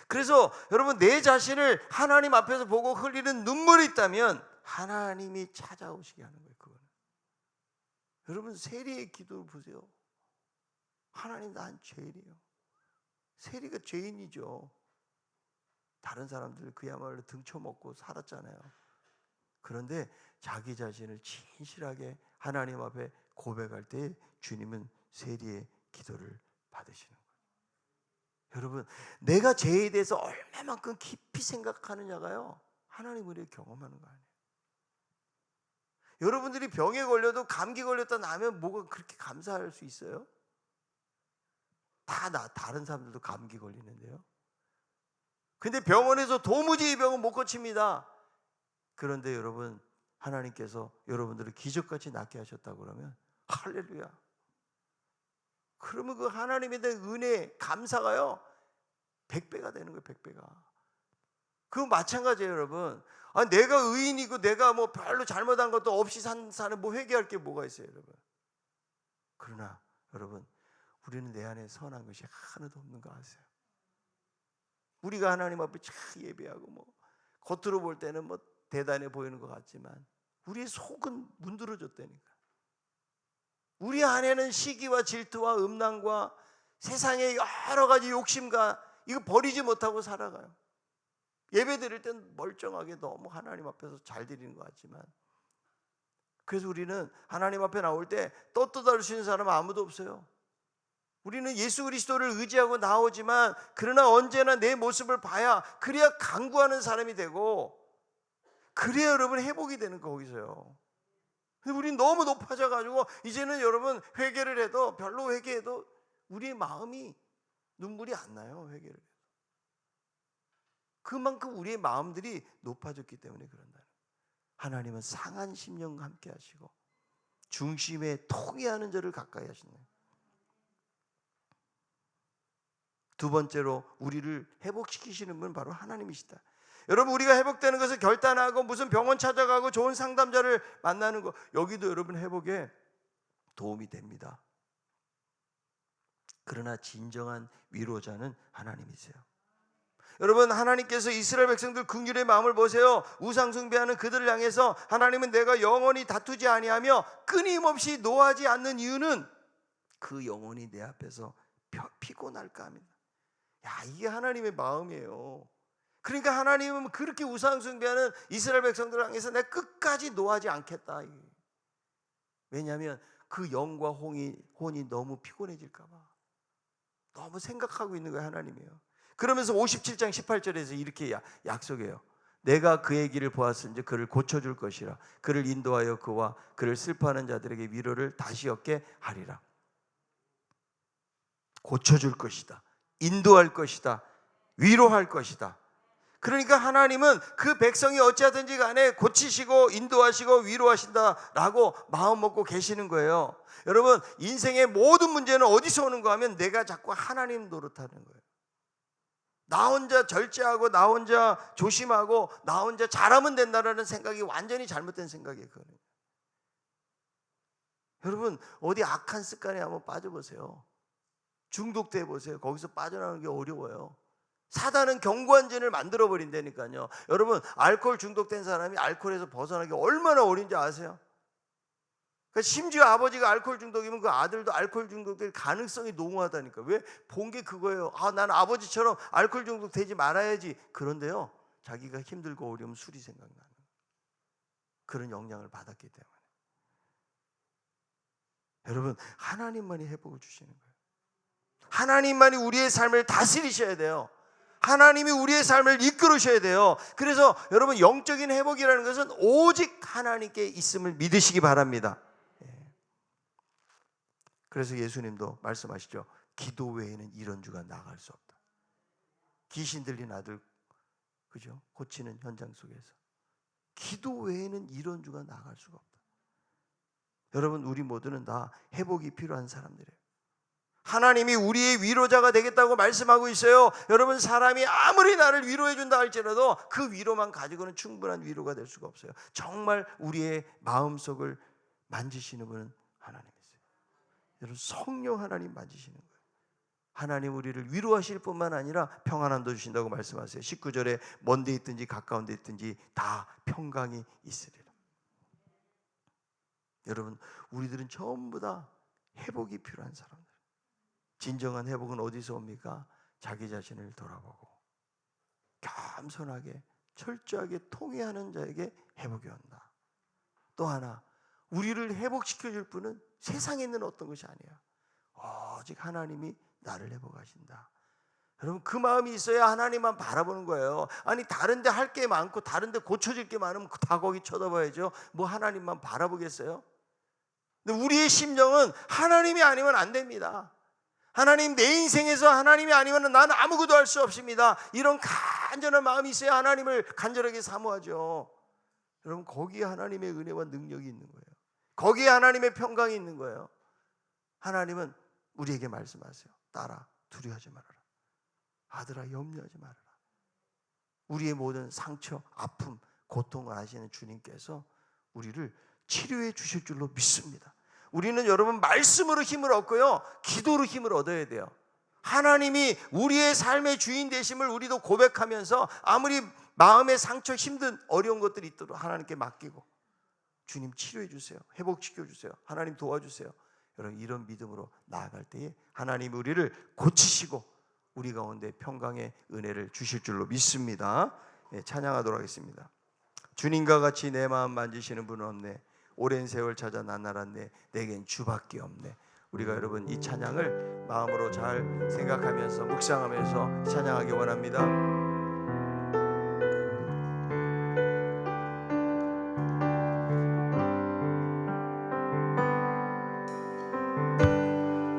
그래서 여러분, 내 자신을 하나님 앞에서 보고 흘리는 눈물이 있다면 하나님이 찾아오시게 하는 거예요. 그거는. 여러분, 세리의 기도를 보세요. 하나님, 난 죄인이에요. 세리가 죄인이죠. 다른 사람들 그야말로 등쳐먹고 살았잖아요. 그런데 자기 자신을 진실하게 하나님 앞에 고백할 때 주님은 세리의 기도를 받으시는 거예요. 여러분, 내가 죄에 대해서 얼마만큼 깊이 생각하느냐가요, 하나님 우리를 경험하는 거 아니에요. 여러분들이 병에 걸려도, 감기 걸렸다 나면 뭐가 그렇게 감사할 수 있어요? 다른 사람들도 감기 걸리는데요. 근데 병원에서 도무지 이 병은 못 고칩니다. 그런데 여러분, 하나님께서 여러분들을 기적같이 낫게 하셨다고 그러면 할렐루야. 그러면 그 하나님에 대한 은혜, 감사가요 100배가 되는 거예요. 100배가. 그거 마찬가지예요, 여러분. 내가 의인이고 내가 뭐 별로 잘못한 것도 없이 사는 뭐 회개할 게 뭐가 있어요, 여러분. 그러나 여러분, 우리는 내 안에 선한 것이 하나도 없는 거 아세요? 우리가 하나님 앞에 참 예배하고 뭐 겉으로 볼 때는 뭐 대단해 보이는 것 같지만 우리의 속은 문드러졌다니까. 우리 안에는 시기와 질투와 음란과 세상의 여러 가지 욕심과 이거 버리지 못하고 살아가요. 예배 드릴 땐 멀쩡하게 너무 하나님 앞에서 잘 드리는 것 같지만, 그래서 우리는 하나님 앞에 나올 때 떳떳할 수 있는 사람은 아무도 없어요. 우리는 예수 그리스도를 의지하고 나오지만 그러나 언제나 내 모습을 봐야, 그래야 간구하는 사람이 되고, 그래야 여러분 회복이 되는 거기서요. 근데 우리는 너무 높아져 가지고 이제는 여러분 회개를 해도, 별로 회개해도 우리의 마음이 눈물이 안 나요. 회개를 해도. 그만큼 우리의 마음들이 높아졌기 때문에 그런다. 하나님은 상한 심령과 함께 하시고 중심에 통회하는 자를 가까이 하시네요. 두 번째로 우리를 회복시키시는 분은 바로 하나님이시다. 여러분, 우리가 회복되는 것을 결단하고 무슨 병원 찾아가고 좋은 상담자를 만나는 거, 여기도 여러분 회복에 도움이 됩니다. 그러나 진정한 위로자는 하나님이세요. 여러분, 하나님께서 이스라엘 백성들 긍휼의 마음을 보세요. 우상 숭배하는 그들을 향해서 하나님은 내가 영원히 다투지 아니하며 끊임없이 노하지 않는 이유는 그 영혼이 내 앞에서 피곤할까 합니다. 야, 이게 하나님의 마음이에요. 그러니까 하나님은 그렇게 우상 숭배하는 이스라엘 백성들을 향해서 내가 끝까지 노하지 않겠다. 왜냐하면 그 영과 혼이 너무 피곤해질까 봐. 너무 생각하고 있는 거예요, 하나님이에요. 그러면서 57장 18절에서 이렇게 약속해요. 내가 그의 길을 보았은지 그를 고쳐줄 것이라. 그를 인도하여 그와 그를 슬퍼하는 자들에게 위로를 다시 얻게 하리라. 고쳐줄 것이다, 인도할 것이다, 위로할 것이다. 그러니까 하나님은 그 백성이 어찌하든지 간에 고치시고 인도하시고 위로하신다라고 마음 먹고 계시는 거예요. 여러분, 인생의 모든 문제는 어디서 오는가 하면 내가 자꾸 하나님 노릇하는 거예요. 나 혼자 절제하고 나 혼자 조심하고 나 혼자 잘하면 된다라는 생각이 완전히 잘못된 생각이에요. 여러분, 어디 악한 습관에 한번 빠져보세요. 중독돼 보세요. 거기서 빠져나오는 게 어려워요. 사단은 경관진을 만들어 버린다니까요. 여러분, 알코올 중독된 사람이 알코올에서 벗어나기 얼마나 어려운지 아세요? 그러니까 심지어 아버지가 알코올 중독이면 그 아들도 알코올 중독될 가능성이 농후하다니까. 왜? 본 게 그거예요. 난 아버지처럼 알코올 중독 되지 말아야지. 그런데요, 자기가 힘들고 어려우면 술이 생각나는 그런 영향을 받았기 때문에. 여러분, 하나님만이 회복을 주시는 거예요. 하나님만이 우리의 삶을 다스리셔야 돼요. 하나님이 우리의 삶을 이끌으셔야 돼요. 그래서 여러분, 영적인 회복이라는 것은 오직 하나님께 있음을 믿으시기 바랍니다. 그래서 예수님도 말씀하시죠. 기도 외에는 이런 주가 나갈 수 없다. 귀신 들린 아들, 그죠? 고치는 현장 속에서 기도 외에는 이런 주가 나갈 수가 없다. 여러분, 우리 모두는 다 회복이 필요한 사람들이에요. 하나님이 우리의 위로자가 되겠다고 말씀하고 있어요. 여러분, 사람이 아무리 나를 위로해 준다 할지라도 그 위로만 가지고는 충분한 위로가 될 수가 없어요. 정말 우리의 마음속을 만지시는 분은 하나님이세요. 여러분, 성령 하나님 만지시는 거예요. 하나님 우리를 위로하실 뿐만 아니라 평안함도 주신다고 말씀하세요. 19절에 먼 데 있든지 가까운 데 있든지 다 평강이 있으리라. 여러분, 우리들은 전부 다 회복이 필요한 사람들. 진정한 회복은 어디서 옵니까? 자기 자신을 돌아보고 겸손하게 철저하게 통회하는 자에게 회복이 온다. 또 하나, 우리를 회복시켜줄 분은 세상에 있는 어떤 것이 아니야. 오직 하나님이 나를 회복하신다. 여러분, 그 마음이 있어야 하나님만 바라보는 거예요. 아니, 다른 데 할 게 많고 다른 데 고쳐질 게 많으면 다 거기 쳐다봐야죠. 뭐 하나님만 바라보겠어요? 근데 우리의 심정은 하나님이 아니면 안 됩니다. 하나님, 내 인생에서 하나님이 아니면 나는 아무것도 할 수 없습니다. 이런 간절한 마음이 있어야 하나님을 간절하게 사모하죠. 여러분, 거기에 하나님의 은혜와 능력이 있는 거예요. 거기에 하나님의 평강이 있는 거예요. 하나님은 우리에게 말씀하세요. 딸아, 두려워하지 말아라. 아들아, 염려하지 말아라. 우리의 모든 상처, 아픔, 고통을 아시는 주님께서 우리를 치료해 주실 줄로 믿습니다. 우리는 여러분 말씀으로 힘을 얻고요, 기도로 힘을 얻어야 돼요. 하나님이 우리의 삶의 주인 되심을 우리도 고백하면서 아무리 마음의 상처, 힘든 어려운 것들이 있도록 하나님께 맡기고, 주님 치료해 주세요, 회복시켜 주세요, 하나님 도와주세요. 여러분 이런 믿음으로 나아갈 때에 하나님이 우리를 고치시고 우리 가운데 평강의 은혜를 주실 줄로 믿습니다. 찬양하도록 하겠습니다. 주님과 같이 내 마음 만지시는 분은 없네. 오랜 세월 찾아 나날았네. 내겐 주밖에 없네. 우리가 여러분 이 찬양을 마음으로 잘 생각하면서 묵상하면서 찬양하기 원합니다.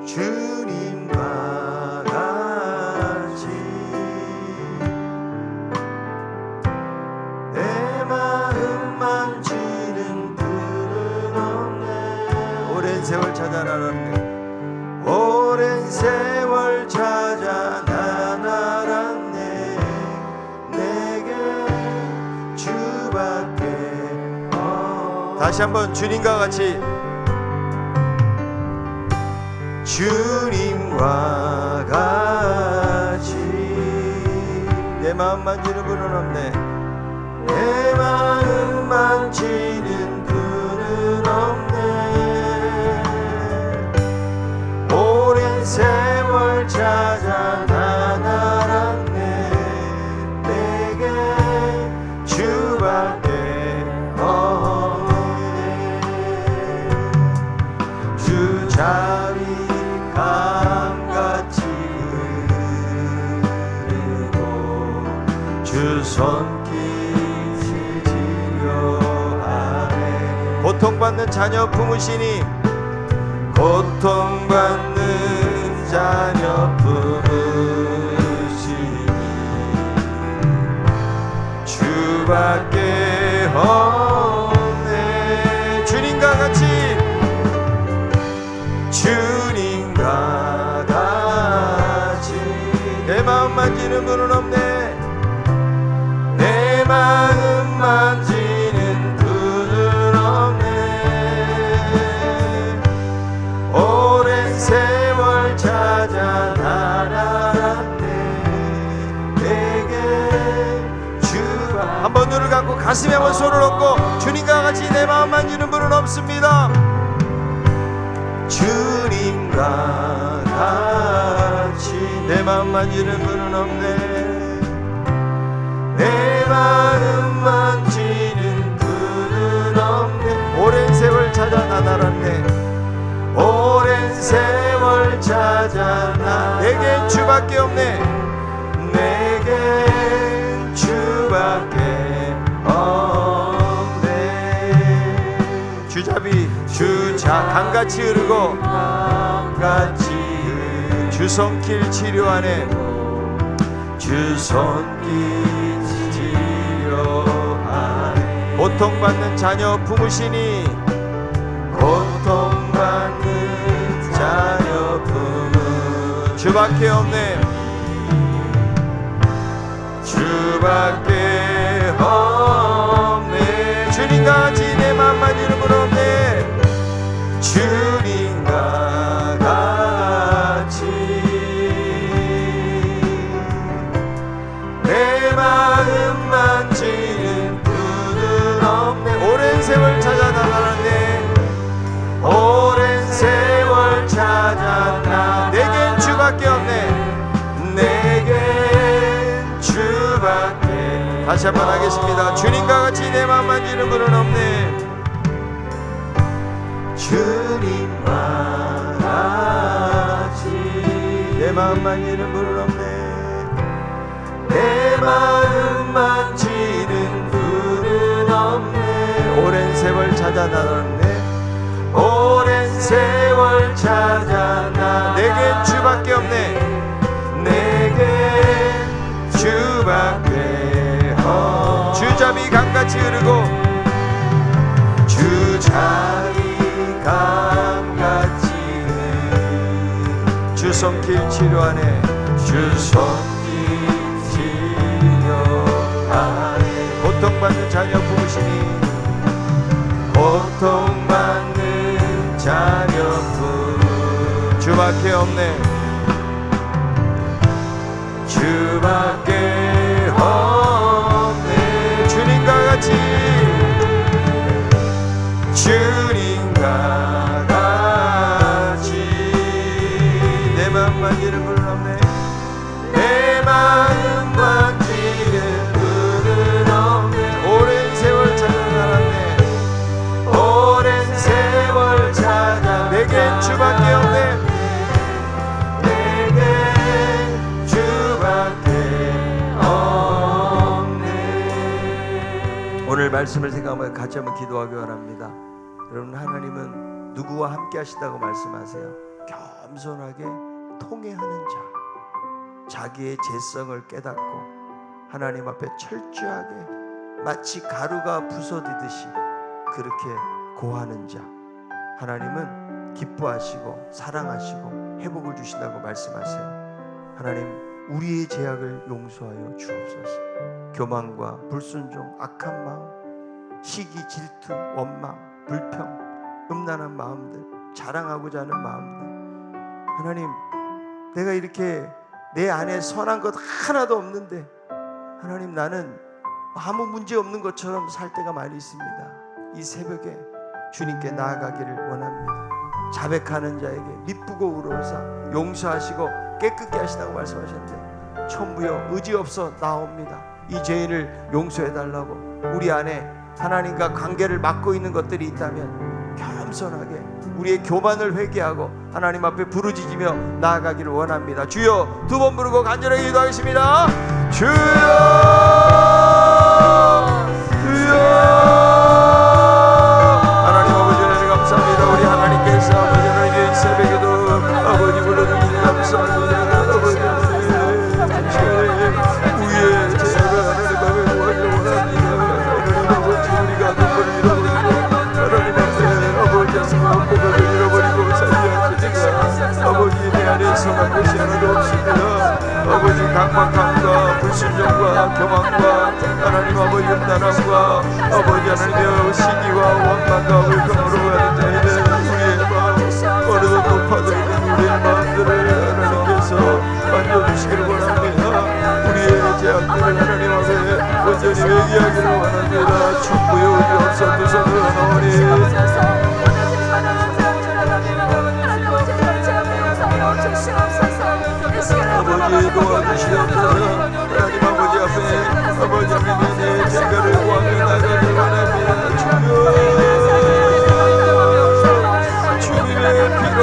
주님과 같이 내 마음 만지는 분은 없네. 오랜 세월 찾아 나날았네. 오랜 세월 찾아 나날았네. 내게 주밖에 없네. 다시 한번 주님과 같이. 주님과 같이 내 마음 만지는 분은 없네. 내 마음 만지는 분은 없네. 오랜 세월 찾아 나날았네. 내게 주밖에 없네. 주 자비 감같이 흐르고 주 손길 치료하네. 고통받는 자녀 품으시니 고통받는 자녀 품으시니 주밖에 없네. 주님과 같이 주님과 같이 내 마음 만지는 분은 없네. 내 마음 만지는 분은 없네. 오랜 세월 찾아 나날았네. 내게 주가 한번 눈을 감고 가슴에 한번 손을 얹고 주님과 같이 내 마음 만지는 분은 없습니다. 주님과 같이 내 마음 만지는 분은 없네. 내 마음 만지는 분은 없네. 오랜 세월 찾아 나날았네. 오랜 세월 찾아 내겐 주밖에 없네. 내겐 주밖에 없네. 주잡이 주자 강같이 흐르고 강같이 주 손길 치료하네. 주 손길 치료하네. 고통받는 자녀 품으시니 고통받는 자녀 품은 주밖에 없네. 주밖에 없네. 주님과 같이 내 맘 만지는 분 없네. 주님과 같이 내 마음 만지는 분은 없네. 오랜 세월 찾아 나날았네. 오랜 세월 찾아 나 내겐 주밖에 없네. 내겐 주밖에. 다시 한번 하겠습니다. 주님과 같이 내 마음 만지는 분은 없네. 주님과 같이 내 마음 만지는 분은 없네. 내 마음 만지는 분은 없네. 오랜 세월 찾아 나눴네. 오랜 세월 찾아 나 내겐 주밖에 없네. 내겐 주밖에 없네. 주잡이 강같이 흐르고 주잡이 강같이 주 손길 치료하네. 주 손길 치료하네. 고통받는 자녀 부으시니 고통받는 자녀 부 주밖에 없네 주밖에 없네 주님과 같이 주님과 같이 내 마음 만지는 분은 없네 내 마음 만지는 분은 없네 오랜 세월 찾아 살았네 오랜 세월 찾아 내겐 주밖에 없네 내겐 주밖에 없네 오늘 말씀을 생각하며 같이 한번 기도하기 원합니다. 여러분 하나님은 누구와 함께 하시다고 말씀하세요. 겸손하게 통회하는 자 자기의 죄성을 깨닫고 하나님 앞에 철저하게 마치 가루가 부서지듯이 그렇게 고하는 자 하나님은 기뻐하시고 사랑하시고 회복을 주신다고 말씀하세요. 하나님 우리의 죄악을 용서하여 주옵소서. 교만과 불순종, 악한 마음, 시기, 질투, 원망, 불평, 음란한 마음들, 자랑하고자 하는 마음들 하나님 내가 이렇게 내 안에 선한 것 하나도 없는데 하나님 나는 아무 문제 없는 것처럼 살 때가 많이 있습니다. 이 새벽에 주님께 나아가기를 원합니다. 자백하는 자에게 미쁘고 우러러사 용서하시고 깨끗게 하시다고 말씀하셨는데 천부여 의지 없어 나옵니다. 이 죄인을 용서해달라고 우리 안에 하나님과 관계를 막고 있는 것들이 있다면 겸손하게 우리의 교만을 회개하고 하나님 앞에 부르짖으며 나아가기를 원합니다. 주여 두 번 부르고 간절하게 기도하겠습니다. 주여 주여 하나님 아버지 은혜를 감사합니다. 우리 하나님께서 아버지 하나님의 새벽에도 아버지 불러주시니 감사합니다. 아버지 우리의 죄악을 하나님 앞에 구하기를 원합니다. 하나님 아버지 우리가 눈물을 잃어버리고 하나님 앞에 아버지 고백을 잃어버리고 살려하시니까 아버지 내 안에 성한 것이 하나도 없습니다. 아버지 강박함과 불순종과 교만과 하나님 아버지 음란함과 아버지 하나님의 시기와 원망과 불평으로 가는 자에게 우리의 마음 어느덧 높아들는 우리의 마음들을 하나님께서 만져주시기를 원합니다. 우리의 죄악들을 하나님 앞에 온전히 회개하기를 원합니다. 천부의 의지 없어 두 손을 하나오니 아버지 도와주시옵소서. 하나님 아버지 앞에 아버지 하나님의 내 죄가를 구하며 나가기를 원합니다. 주님의 피로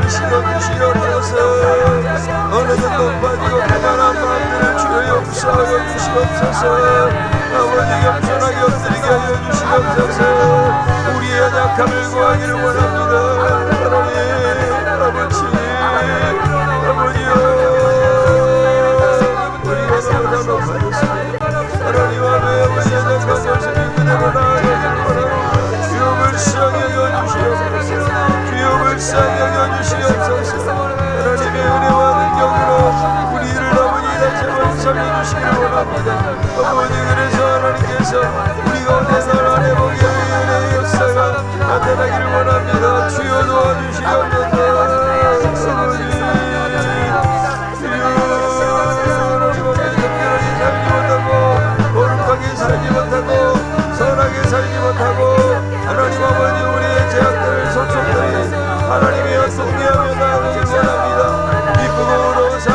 씻어주시옵소서. 어느덧 높아지고 교만한 마음들을 주여 용서하여 주시옵소서. 아버지 겸손하게 엎드리게 하여 주시옵소서. 우리의 연약함을 구하기를 원합니다. 하나님 아버지 아버지여 우리가 너무나 높아졌습니다. 하나님 앞에 아버지 연약한 것을 그대로 나아가기를 원합니다. 주여 불쌍히 여겨주시옵소서. 주여 불쌍히 여겨주시옵소서. 하나님의 은혜와 능력으로 우리를 아버지 다시 한번 살려주시기를 원합니다. 아버지 그래서 하나님께서 우리가 오늘 안에 보기에 은혜의 역사가 나타나기를 원합니다. 주여 도와주시옵소서. 살지 못하고 선하게 살지 못하고 하나님 아버지 우리의 죄악들 속속들이 하나님의 속리하며 나아가길 원합니다. 기쁘고 우러사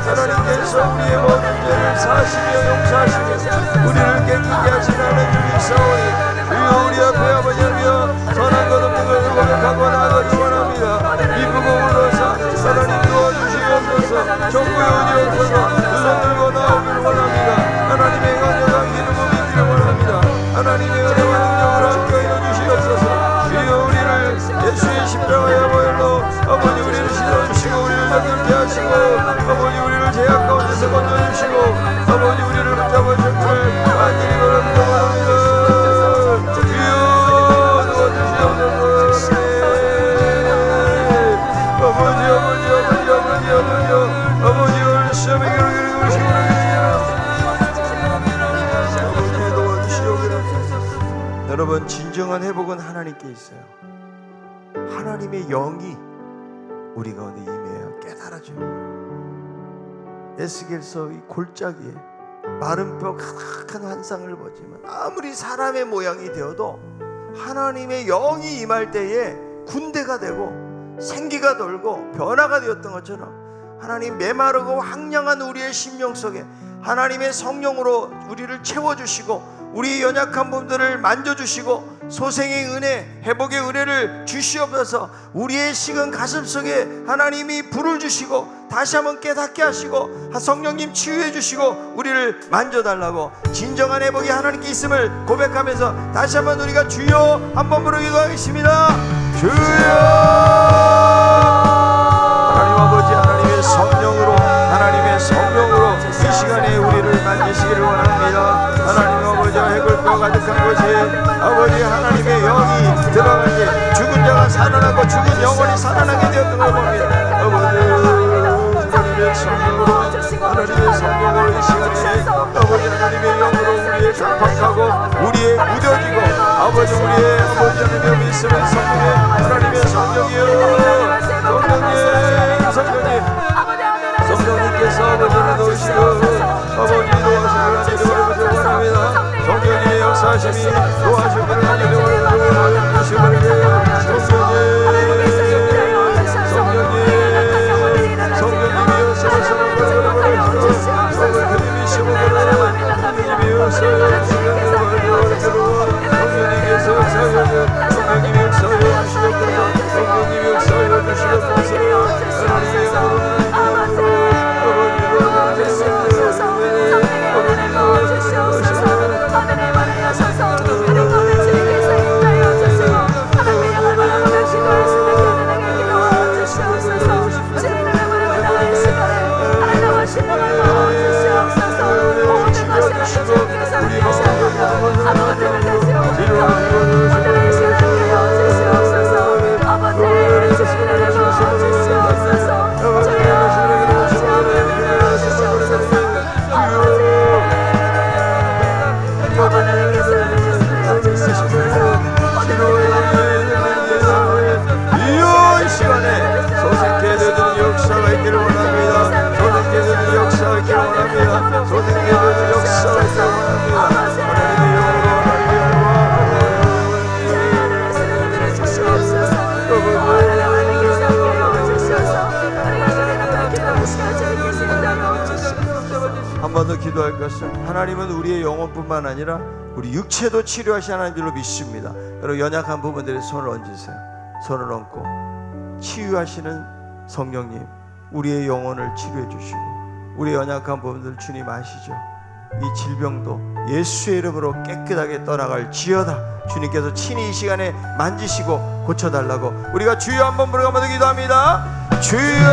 하나님께서 우리의 모든 죄를 사시며 용서하시며 우리를 깨끗게 하신 하나님 주님사오니 주여 우리 앞에 아버지 하며 선한 것 없는 것을 고백하고 나아가길 원합니다. 기쁘고 우러사 하나님 도와주시옵소서. 정부의 은혜 없어서 두 손 들고 나오길 원합니다. 하나님의 강력한 기름을 원합니다. 하나님의 은혜와 능력을 함께하여 주시옵소서. 주여 우리를 예수의 십자가의 보혈로 아버지 우리를 씻어주시고 우리를 정결케 하시고 아버지 우리를 죄악 가운데서 건져주시고 아버지 우리를 붙잡아 주시기를 간절히 바랍니다. 주여 도와주시옵소서. 아버지 오늘 시험에 기록을 오시고 진정한 회복은 하나님께 있어요. 하나님의 영이 우리 가운데 임해야 깨달아져요. 에스겔서 이 골짜기에 마른 뼈 가득한 환상을 보지만 아무리 사람의 모양이 되어도 하나님의 영이 임할 때에 군대가 되고 생기가 돌고 변화가 되었던 것처럼 하나님 메마르고 황량한 우리의 심령 속에 하나님의 성령으로 우리를 채워주시고 우리 연약한 분들을 만져주시고 소생의 은혜, 회복의 은혜를 주시옵소서. 우리의 식은 가슴 속에 하나님이 불을 주시고 다시 한번 깨닫게 하시고 성령님 치유해 주시고 우리를 만져달라고 진정한 회복이 하나님께 있음을 고백하면서 다시 한번 우리가 주여 한번 부르기도 하겠습니다. 주여! 하나님 아버지, 하나님의 성령으로 이 시간에 우리를 만지시기를 원합니다. 하나님 아버지, 해골뼈 가득한 곳에 아버지 하나님의 영이 들어갈 때 죽은 자가 살아나고 죽은 영혼이 살아나게 되었던 걸 봅니다. 아버지 하나님의 성령으로 이 시간에 아버지 하나님의 영으로 우리의 강팍하고 우리의 무뎌지고 아버지 우리의 아버지 하나님의 믿음의 성령의 하나님의 성령이여 성령님께서 아버지를 놓으시고 아버지 도와주시기를 원합니다. 성령님의 역사하심이 도와주시기를 원합니다. 더 기도할 것은 하나님은 우리의 영혼뿐만 아니라 우리 육체도 치료하시는 하나님 줄로 믿습니다. 여러분 연약한 부분들에 손을 얹으세요. 손을 얹고 치유하시는 성령님 우리의 영혼을 치료해 주시고 우리 연약한 부분들 주님 아시죠? 이 질병도 예수의 이름으로 깨끗하게 떠나갈 지어다. 주님께서 친히 이 시간에 만지시고 고쳐달라고 우리가 주여 한번 부르면서 기도합니다. 주여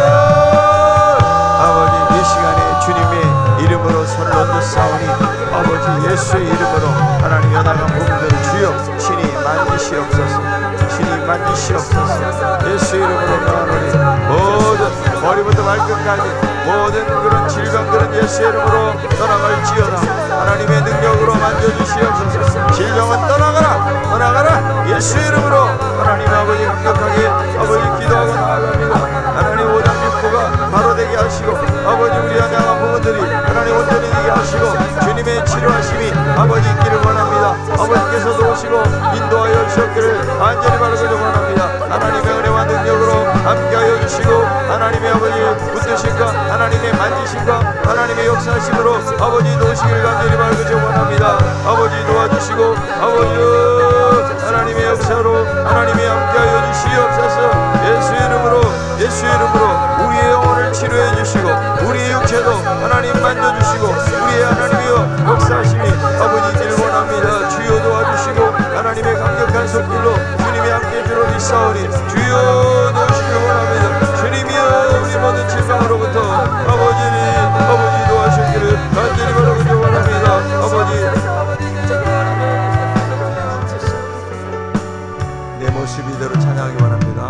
아버지 이 시간에 주님의 이름으로 손을 얹으사오니 아버지 예수의 이름으로 하나님 연약한 부분들을 주여 친히 만지시옵소서. 친히 만지시옵소서. 예수의 이름으로 나오니 모든 머리부터 발끝까지 모든 그런 질병들은 예수의 이름으로 떠나갈지어다. 하나님의 능력으로 만져주시옵소서. 질병은 떠나가라 떠나가라 예수의 이름으로 하나님 아버지 강력하게 아버지 기도하고 나아갑니다. 하나님 모든 육구가 바로 되게 하시고 아버지 우리 연약한 부분들이 하나님 온전히 되게 하시고 주님의 치료하심이 아버지 있기를 원합니다. 아버지께서도 오시고 인도하여 주셨기를 간절히 바라기를 원합니다. 하나님의 은혜와 능력으로 함께하여 주시고 하나님의 아버지 붙드심과 하나님의 만지심과 하나님의 역사하심으로 아버지 도우시기를 간절히 바라기를 원합니다. 아버지 도와주시고 아버지 하나님의 역사로 하나님이 함께하여 주시옵소서. 예수의 이름으로 우리의 영혼을 치료해 주시고 우리의 육체도 하나님 만져주시고 우리의 하나님이여 역사하심이 아버지 있기를 원합니다. 주여 도와주시고 하나님의 강력한 손길로 주님이 함께 주로 믿사오니 주여 도우시기를 원합니다. 주님이여 우리 모든 질병으로부터 아버지 도와주시기를 간절히 바라기를 원합니다. 아버지 내 모습 이대로 찬양하기 원합니다.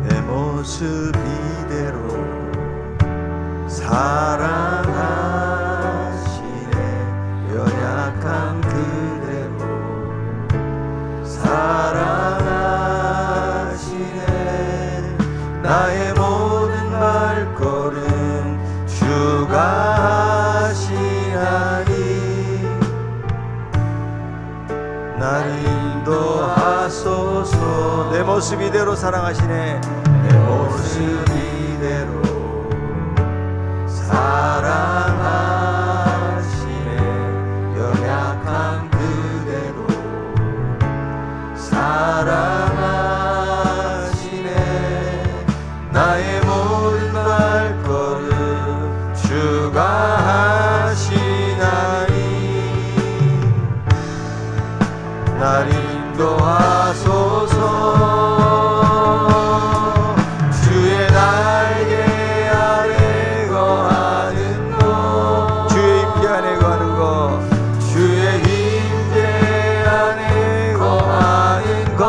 내 모습 이대로 사랑하 모습 이대로 사랑하시네. 내 모습 이대로 사랑하시네. 연약함 그대로 사랑하시네. 나의 모든 발걸음 주가 하시나니 날 인도하소서. 주의 날개 아래 거하는 것, 주의 임재 안에 거하는 것, 주의 임재 안에 거하는 것,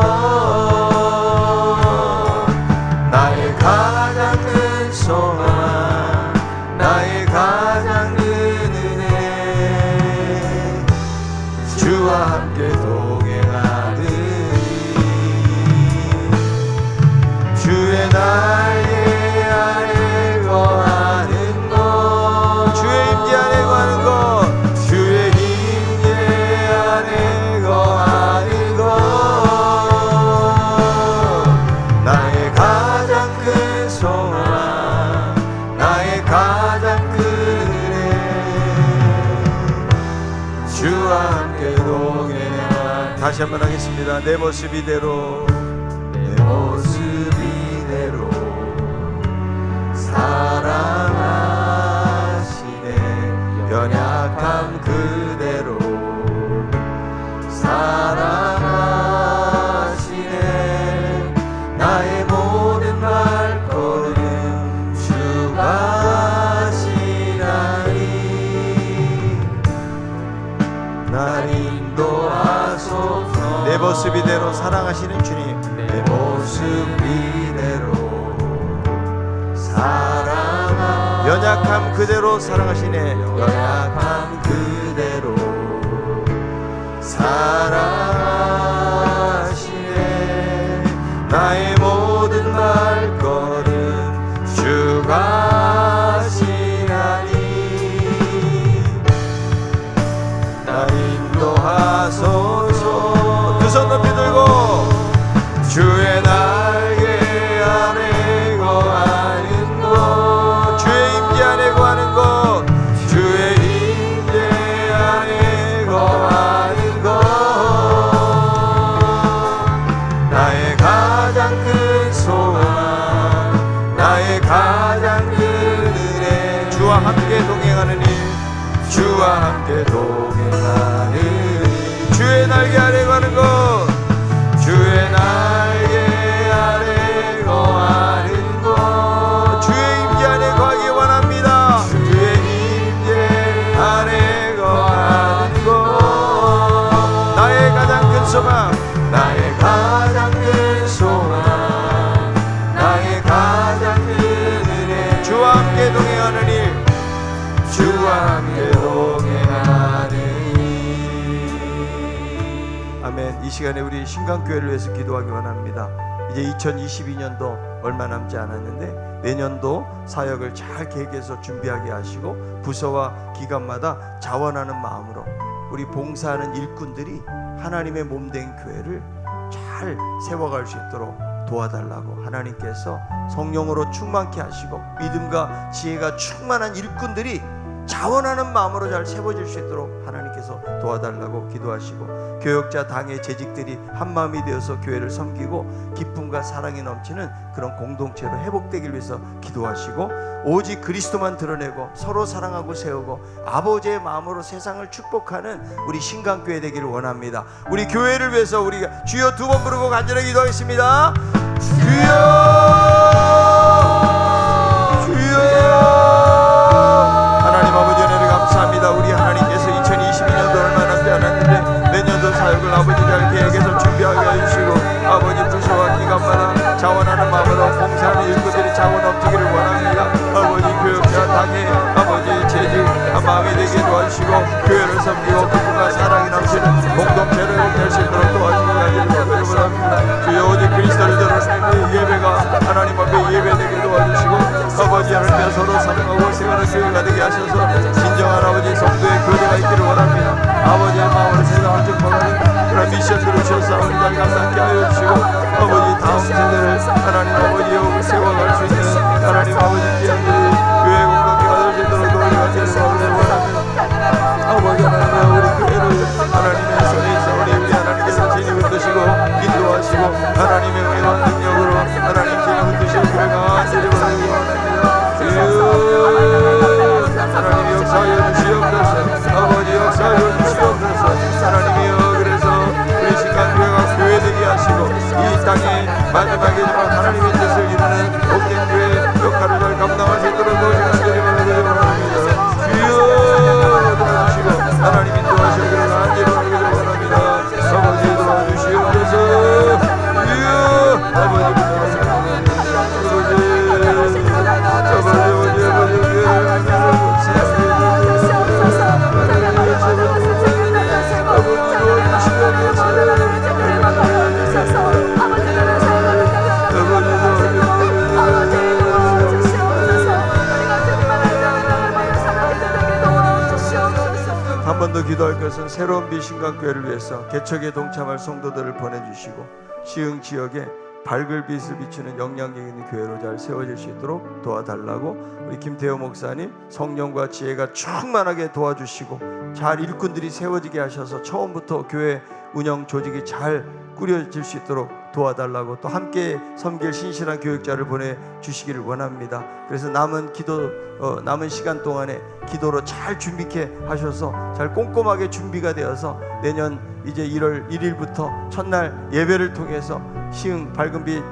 나의 가장 큰 소망, 나의 가장 큰 은혜, 주와 함께 주의 날개 아래 거하는 것, 주의 임재 안에 거하는 것, 주의 임재 안에 거하는 것, 나의 가장 큰 소망, 나의 가장 큰 은혜, 주와 함께 동행하. 다시 한번 하겠습니다. 내 모습 이대로, 내 모습 이대로 사랑하시네. 연약함 그대로 사랑하시네. 나의 모든 발걸음 주가 하시나니 날 인도하소서. 내 모습 이대로 사랑하시는 주님, 내 모습 이대로 연약함 그대로 사랑하시네. 연약함 그대로 사랑하시네. 나의 모든 발걸음 주가 하시나니 날 인도하소서. 두 손 높이 들고 주의 날개 아래 거하는 것, 주의 임재 안에 거하는 것, 주의 임재 안에 거하는 것, 나의 가장 큰 소망, 나의 가장 큰 은혜, 주와 함께 동행하는 일, 주와 함께 동행하는 일, 주의 날개 아래 거하는 것, 주의 날개 아래 거하는 것, 주의 임재 안에 거하기 원합니다. 주의 임재 안에 거하는 것, 나의 가장 큰 소망, 나의 가장 큰 소망, 나의 가장 큰 은혜, 주와 함께 동행하는 일, 주와 함께 동행하는 일. 아멘. 이 시간에 우리 신강교회를 위해서 기도하기 원합니다. 이제 2022년도 얼마 남지 않았는데 내년도 사역을 잘 계획해서 준비하게 하시고 부서와 기관마다 자원하는 마음으로 우리 봉사하는 일꾼들이 하나님의 몸된 교회를 잘 세워갈 수 있도록 도와달라고 하나님께서 성령으로 충만케 하시고 믿음과 지혜가 충만한 일꾼들이 자원하는 마음으로 잘 세워질 수 있도록 하나님께서 도와달라고 기도하시고 교역자 당의 재직들이 한마음이 되어서 교회를 섬기고 기쁨과 사랑이 넘치는 그런 공동체로 회복되길 위해서 기도하시고 오직 그리스도만 드러내고 서로 사랑하고 세우고 아버지의 마음으로 세상을 축복하는 우리 신강교회 되기를 원합니다. 우리 교회를 위해서 우리가 주여 두 번 부르고 간절히 기도하겠습니다. 주여 우리 하나님께서 2022년도 얼마 남지 않았는데 내년도 사역을 아버지 잘 계획해서 준비하게 해주시고 아버지 부서와 기관마다 자원하는 마음으로 봉사하는 일꾼들이 자원 넘치기를 원합니다. 아버지 교역자 당의 아버지 재직 마음이 되게 도와주시고 교회를 섬기고 기쁨과 사랑이 넘치는 공동체를 회복할 수 있도록 도와주시기 간절히 원합니다. 주여 오직 그리스도를 드러내는 예배가 하나님 앞에 예배되게 도와주시고 아버지 하나님께 서로 사랑하고 생활하는 교회가 되게 하셔서 진정한 아버지 성도의 교제가 있기를 원합니다. 아버지의 마음으로 세상을 축복하는 그런 미션들을 주셔서 우리 잘 감당케 하여 주시고 아버지 다음 하시고 하나님의 은혜와 능력으로 하나님 지금 뜻이 그래가 드리기 원합니다. 주여 하나님이 역사하여 주시옵소서. 아버지 역사하여 주시옵소서. 하나님이여 그래서 우리 신강교회가 교회되게 하시고 이 땅에 마지막에지만 하나님의 뜻을 이루는 복된 교회 역할을 잘 감당할 수 있도록 도와주시기 원합니다. 주여 도와주시고 하나님 인도하시기를 간절히 원합니다. 아버지 도와주시옵소서. 주여 아버지 한 번 더 기도할 것은 새로운 비신강교회를 위해서 개척에 동참할 성도들을 보내주시고 시흥 지역에 밝을 빛을 비추는 영향력 있는 교회로 잘 세워질 수 있도록 도와달라고 우리 김태호 목사님 성령과 지혜가 충만하게 도와주시고 잘 일꾼들이 세워지게 하셔서 처음부터 교회 운영 조직이 잘 꾸려질 수 있도록 도와달라고 또 함께 섬길 신실한 교육자를 보내주시기를 원합니다. 그래서 남은 시간 동안에 기도로 잘 준비케 하셔서 잘 꼼꼼하게 준비가 되어서 내년 이제 1월 1일부터 첫날 예배를 통해서 시흥 밝은빛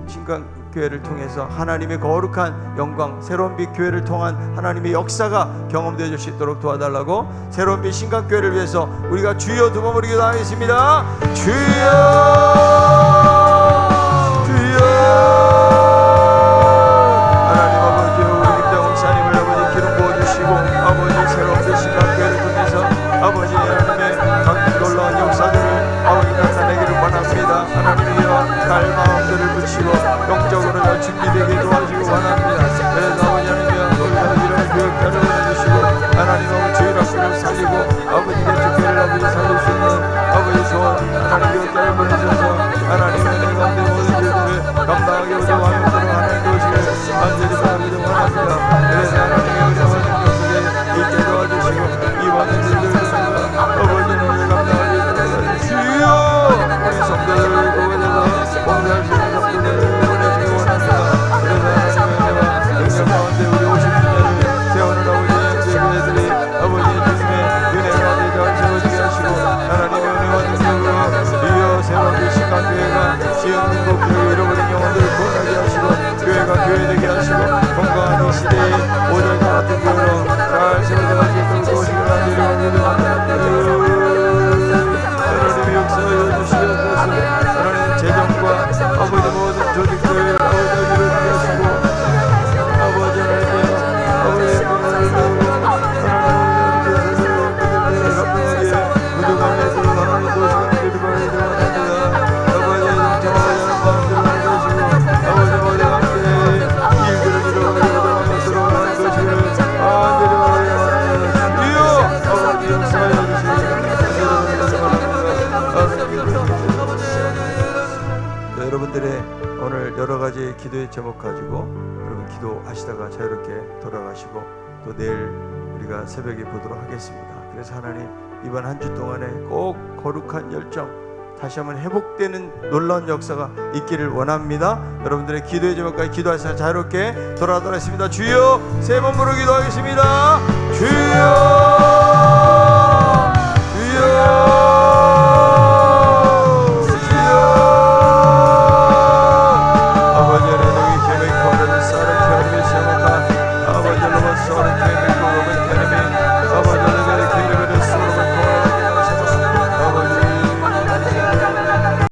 신강교회를 통해서 하나님의 거룩한 영광 새로운 빛 교회를 통한 하나님의 역사가 경험되어질 수 있도록 도와달라고 새로운 빛 신강교회를 위해서 우리가 주여 두 번 부르기 기도하겠습니다. 주여 영적으로 잘 준비되게 도와주시기 원합니다. 그래서 아버지 하나님 우리가 이런 교육자를 보내주시고 하나님 아버지 주일 학교를 살리고 아버지 개척교회를 아버지 살릴 수 있는 아버지 좋은 하나님 교육자를 보내주셔서 하나님의 은혜 가운데 모든 일들을 감당하게 오도록 하도록 하나님 도우시기를 간절히 바라기도 원합니다. 그래서 하나님의 은혜와 능력 속에 있게 도와주시고 이번 일들을 아버지는 우리 감당하게 도와주시고 주여 우리 성도들을 도와줘서 봉사할 수 있는 성도들을 가운데 우리 50주년을 세우느라고 이제 교회들이 아버지 주님의 은혜 가운데 잘 세워지게 하시고 하나님의 은혜와 능력으로 주여 새로운 신강교회가 시흥 민복교회 잃어버린 영혼들을 구원하게 하시고 교회가 교회되게 하시고 건강한 이 시대에 오늘과 같은 교회로 잘 세워져 수 있도록 도우시기를 간절히 원합니다. 하나님의 역사여 주시옵소서. 하나님 재정과 아버지 모든 조직들 아버지 이루게 하시고 여러분들의 오늘 여러 가지 기도의 제목 가지고 여러분 기도하시다가 자유롭게 돌아가시고 또 내일 우리가 새벽에 보도록 하겠습니다. 그래서 하나님 이번 한 주 동안에 꼭 거룩한 열정 다시 한번 회복되는 놀라운 역사가 있기를 원합니다. 여러분들의 기도의 제목까지 기도하시다가 자유롭게 돌아가도록 하겠습니다. 주여 세 번 부르 기도하겠습니다. 주여